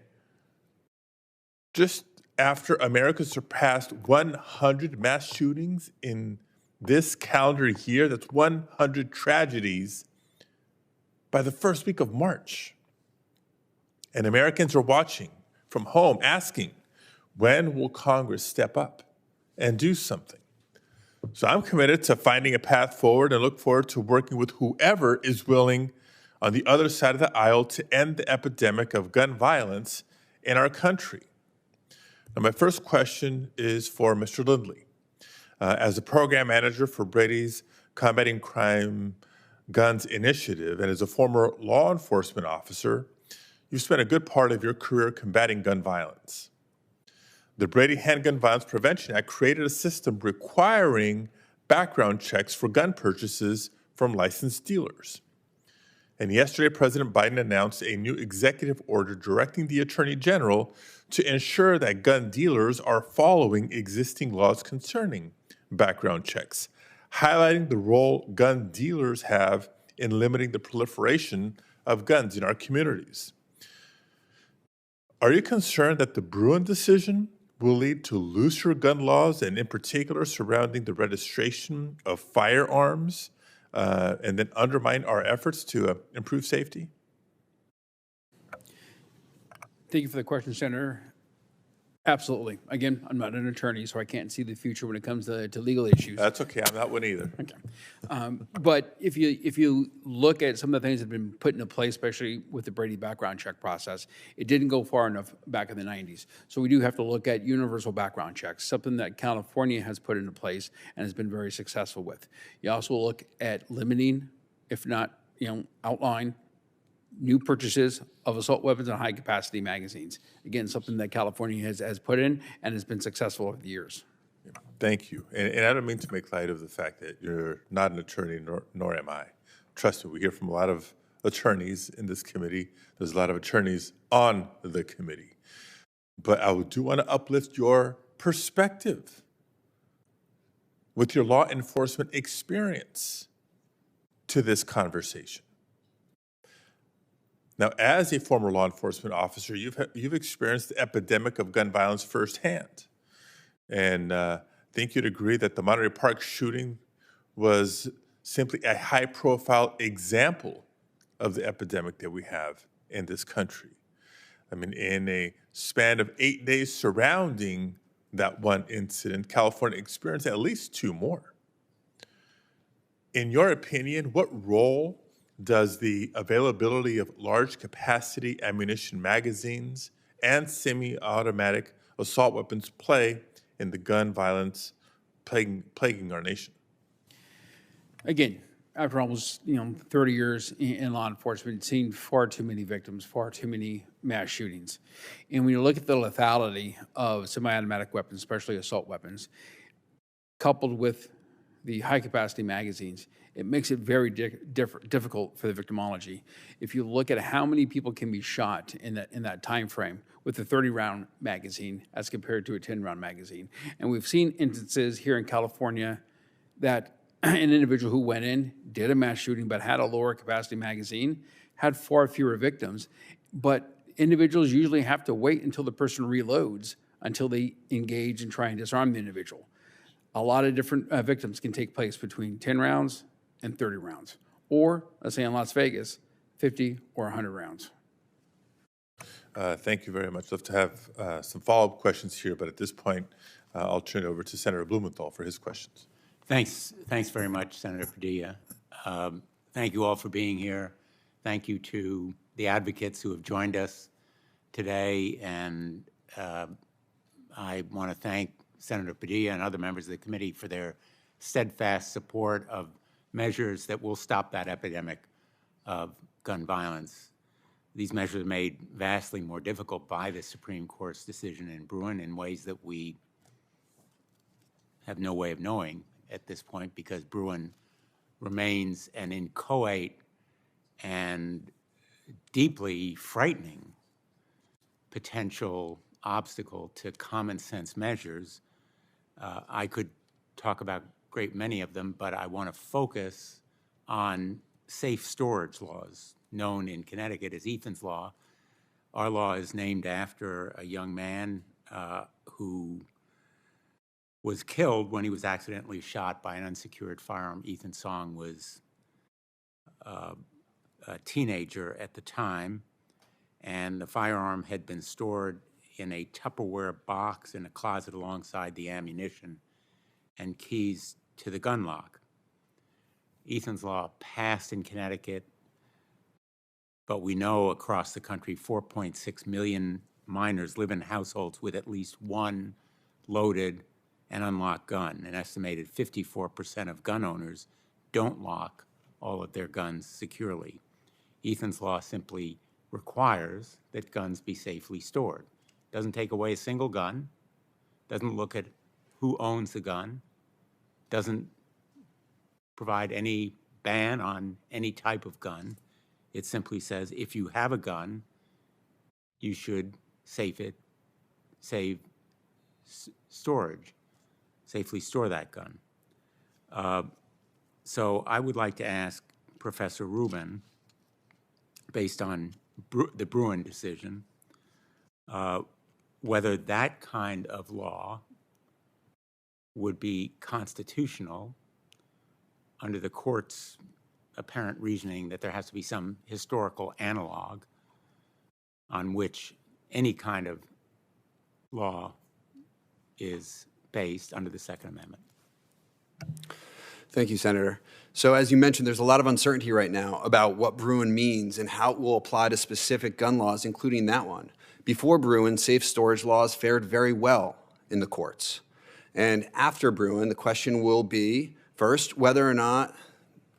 just after America surpassed 100 mass shootings in this calendar year, that's 100 tragedies by the first week of March. And Americans are watching from home, asking, when will Congress step up and do something? So I'm committed to finding a path forward and look forward to working with whoever is willing on the other side of the aisle to end the epidemic of gun violence in our country. Now, my first question is for Mr. Lindley. As a program manager for Brady's Combating Crime Guns Initiative and as a former law enforcement officer, you've spent a good part of your career combating gun violence. The Brady Handgun Violence Prevention Act created a system requiring background checks for gun purchases from licensed dealers. And yesterday, President Biden announced a new executive order directing the Attorney General to ensure that gun dealers are following existing laws concerning background checks, highlighting the role gun dealers have in limiting the proliferation of guns in our communities. Are you concerned that the Bruen decision will lead to looser gun laws, and in particular surrounding the registration of firearms, and then undermine our efforts to improve safety? Thank you for the question, Senator. Absolutely. Again, I'm not an attorney, so I can't see the future when it comes to legal issues. That's okay. I'm not one either. Okay. But if you look at some of the things that have been put into place, especially with the Brady background check process, it didn't go far enough back in the 90s. So we do have to look at universal background checks, something that California has put into place and has been very successful with. You also look at limiting, if not, outline new purchases of assault weapons and high-capacity magazines. Again, something that California has put in and has been successful over the years. Thank you. And I don't mean to make light of the fact that you're not an attorney, nor am I. Trust me, we hear from a lot of attorneys in this committee. There's a lot of attorneys on the committee. But I do want to uplift your perspective with your law enforcement experience to this conversation. Now, as a former law enforcement officer, you've experienced the epidemic of gun violence firsthand. And I think you'd agree that the Monterey Park shooting was simply a high-profile example of the epidemic that we have in this country. I mean, in a span of 8 days surrounding that one incident, California experienced at least 2 more. In your opinion, what role does the availability of large capacity ammunition magazines and semi-automatic assault weapons play in the gun violence plaguing our nation? Again, after almost 30 years in law enforcement, seen far too many victims, far too many mass shootings. And when you look at the lethality of semi-automatic weapons, especially assault weapons, coupled with the high-capacity magazines, it makes it very difficult for the victimology. If you look at how many people can be shot in that time frame with a 30-round magazine as compared to a 10-round magazine. And we've seen instances here in California that an individual who went in, did a mass shooting, but had a lower capacity magazine, had far fewer victims. But individuals usually have to wait until the person reloads until they engage and try and disarm the individual. A lot of different victims can take place between 10 rounds and 30 rounds. Or, let's say in Las Vegas, 50 or 100 rounds. Thank you very much. I'd love to have some follow-up questions here, but at this point, I'll turn it over to Senator Blumenthal for his questions. Thanks very much, Senator Padilla. Thank you all for being here. Thank you to the advocates who have joined us today, and I want to thank Senator Padilla and other members of the committee for their steadfast support of measures that will stop that epidemic of gun violence. These measures are made vastly more difficult by the Supreme Court's decision in Bruen in ways that we have no way of knowing at this point, because Bruen remains an inchoate and deeply frightening potential obstacle to common sense measures. I could talk about a great many of them, but I want to focus on safe storage laws, known in Connecticut as Ethan's Law. Our law is named after a young man who was killed when he was accidentally shot by an unsecured firearm. Ethan Song was a teenager at the time, and the firearm had been stored in a Tupperware box in a closet alongside the ammunition and keys to the gun lock. Ethan's Law passed in Connecticut, but we know across the country 4.6 million minors live in households with at least one loaded and unlocked gun. An estimated 54% of gun owners don't lock all of their guns securely. Ethan's Law simply requires that guns be safely stored. Doesn't take away a single gun, doesn't look at who owns the gun, doesn't provide any ban on any type of gun. It simply says if you have a gun, you should safely store that gun. So I would like to ask Professor Rubin, based on the Bruen decision, whether that kind of law would be constitutional under the court's apparent reasoning that there has to be some historical analog on which any kind of law is based under the Second Amendment. Thank you, Senator. So as you mentioned, there's a lot of uncertainty right now about what Bruen means and how it will apply to specific gun laws, including that one. Before Bruen, safe storage laws fared very well in the courts. And after Bruen, the question will be, first, whether or not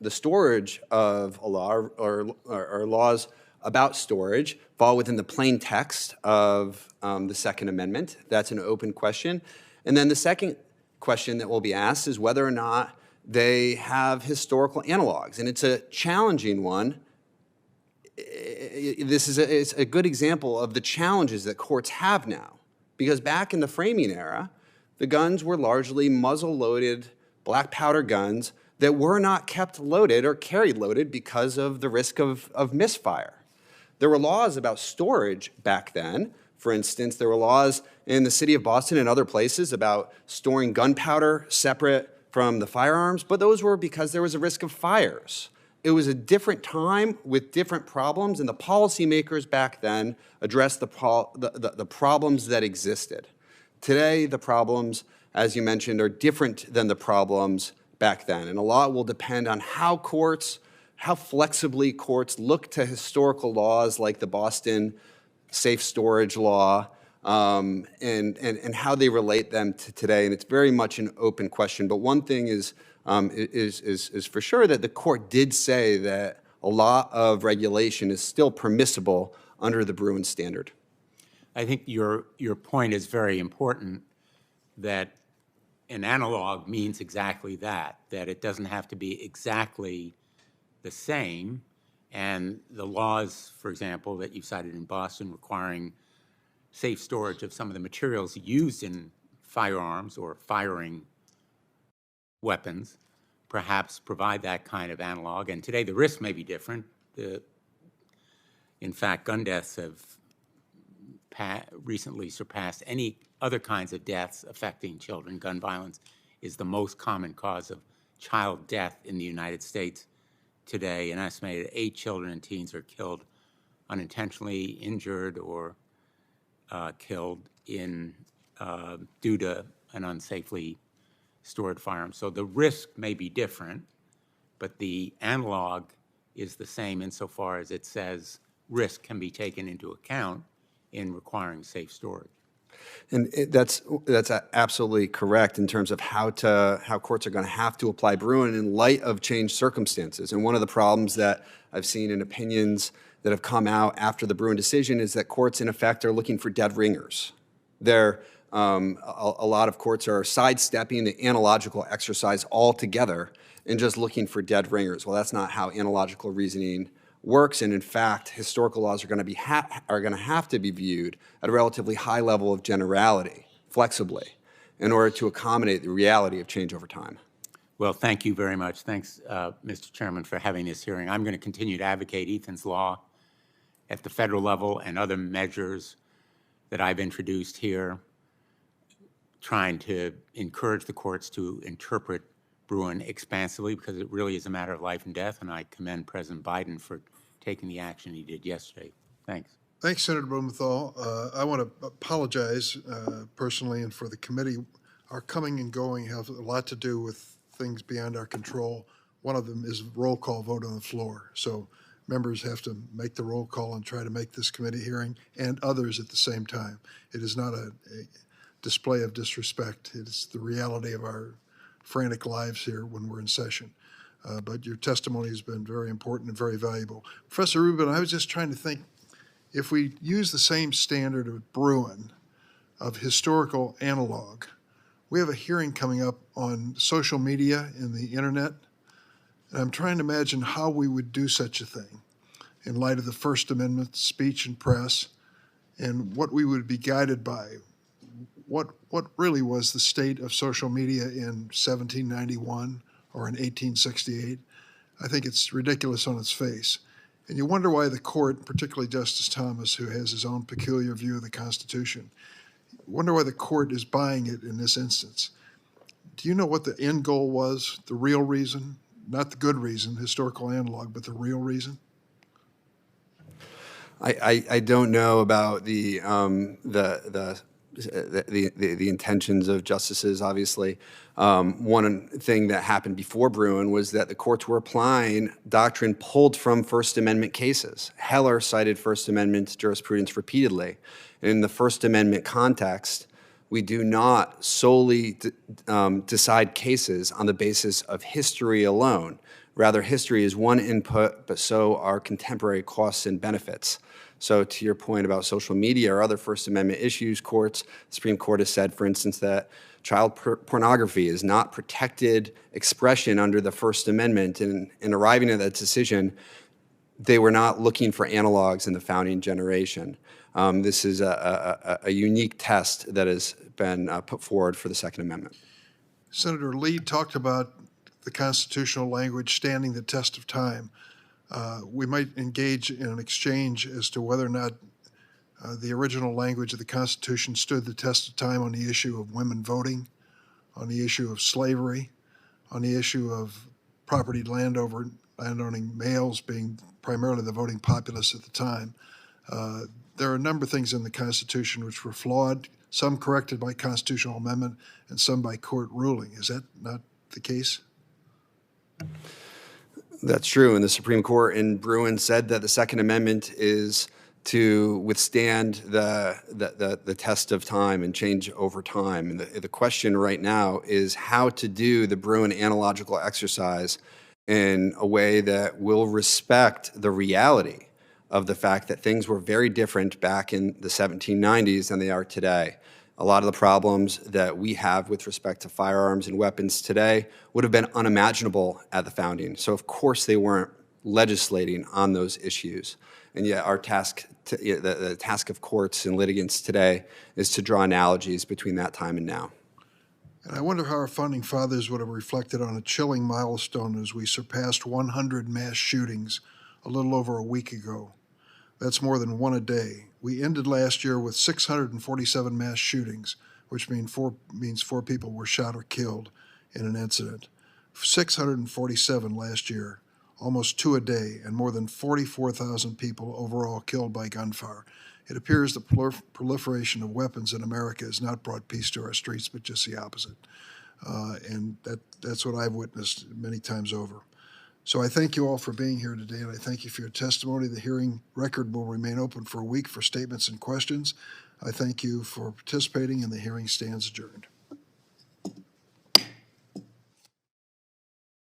the storage of a law or laws about storage fall within the plain text of the Second Amendment. That's an open question. And then the second question that will be asked is whether or not they have historical analogs. And it's a challenging one. It's a good example of the challenges that courts have now. Because back in the framing era, the guns were largely muzzle-loaded black powder guns that were not kept loaded or carried loaded because of the risk of misfire. There were laws about storage back then. For instance, there were laws in the city of Boston and other places about storing gunpowder separate from the firearms, but those were because there was a risk of fires. It was a different time with different problems, and the policymakers back then addressed the problems that existed. Today, the problems, as you mentioned, are different than the problems back then, and a lot will depend on how flexibly courts look to historical laws like the Boston safe storage law, and how they relate them to today. And it's very much an open question. But one thing is for sure that the court did say that a lot of regulation is still permissible under the Bruen standard. I think your point is very important, that an analog means exactly that it doesn't have to be exactly the same. And the laws, for example, that you cited in Boston requiring safe storage of some of the materials used in firearms or firing weapons perhaps provide that kind of analog. And today the risk may be different. In fact, gun deaths have recently surpassed any other kinds of deaths affecting children. Gun violence is the most common cause of child death in the United States today. An estimated 8 children and teens are killed unintentionally, injured, or killed due to an unsafely stored firearm. So the risk may be different, but the analog is the same insofar as it says risk can be taken into account in requiring safe storage. And that's absolutely correct in terms of how courts are going to have to apply Bruen in light of changed circumstances. And one of the problems that I've seen in opinions that have come out after the Bruen decision is that courts, in effect, are looking for dead ringers. A lot of courts are sidestepping the analogical exercise altogether and just looking for dead ringers. Well, that's not how analogical reasoning works, and in fact, historical laws are going to have to be viewed at a relatively high level of generality, flexibly, in order to accommodate the reality of change over time. Well, thank you very much. Thanks, Mr. Chairman, for having this hearing. I'm going to continue to advocate Ethan's law at the federal level and other measures that I've introduced here, trying to encourage the courts to interpret Bruen expansively, because it really is a matter of life and death, and I commend President Biden for taking the action he did yesterday. Thanks. Thanks, Senator Blumenthal. I want to apologize personally and for the committee. Our coming and going have a lot to do with things beyond our control. One of them is roll call vote on the floor. So members have to make the roll call and try to make this committee hearing and others at the same time. It is not a display of disrespect. It is the reality of our frantic lives here when we're in session. But your testimony has been very important and very valuable. Professor Rubin, I was just trying to think, if we use the same standard of Bruen, of historical analog, we have a hearing coming up on social media and the internet, and I'm trying to imagine how we would do such a thing in light of the First Amendment, speech and press, and what we would be guided by. What really was the state of social media in 1791 or in 1868? I think it's ridiculous on its face. And you wonder why the court, particularly Justice Thomas, who has his own peculiar view of the Constitution, wonder why the court is buying it in this instance. Do you know what the end goal was, the real reason? Not the good reason, historical analog, but the real reason? I don't know about the intentions of justices, obviously. One thing that happened before Bruen was that the courts were applying doctrine pulled from First Amendment cases. Heller cited First Amendment jurisprudence repeatedly. In the First Amendment context, we do not solely decide cases on the basis of history alone. Rather, history is one input, but so are contemporary costs and benefits. So to your point about social media or other First Amendment issues, the Supreme Court has said, for instance, that child pornography is not protected expression under the First Amendment. And in arriving at that decision, they were not looking for analogs in the founding generation. This is a unique test that has been put forward for the Second Amendment. Senator Lee talked about the constitutional language standing the test of time. We might engage in an exchange as to whether or not the original language of the Constitution stood the test of time on the issue of women voting, on the issue of slavery, on the issue of property landowning males being primarily the voting populace at the time. There are a number of things in the Constitution which were flawed, some corrected by constitutional amendment and some by court ruling. Is that not the case? That's true, and the Supreme Court in Bruen said that the Second Amendment is to withstand the test of time and change over time. And the question right now is how to do the Bruen analogical exercise in a way that will respect the reality of the fact that things were very different back in the 1790s than they are today. A lot of the problems that we have with respect to firearms and weapons today would have been unimaginable at the founding. So of course they weren't legislating on those issues. And yet our task, the task of courts and litigants today is to draw analogies between that time and now. And I wonder how our founding fathers would have reflected on a chilling milestone as we surpassed 100 mass shootings a little over a week ago. That's more than one a day. We ended last year with 647 mass shootings, which means four people were shot or killed in an incident. 647 last year, almost 2 a day, and more than 44,000 people overall killed by gunfire. It appears the proliferation of weapons in America has not brought peace to our streets, but just the opposite. And that's what I've witnessed many times over. So I thank you all for being here today, and I thank you for your testimony. The hearing record will remain open for a week for statements and questions. I thank you for participating, and the hearing stands adjourned.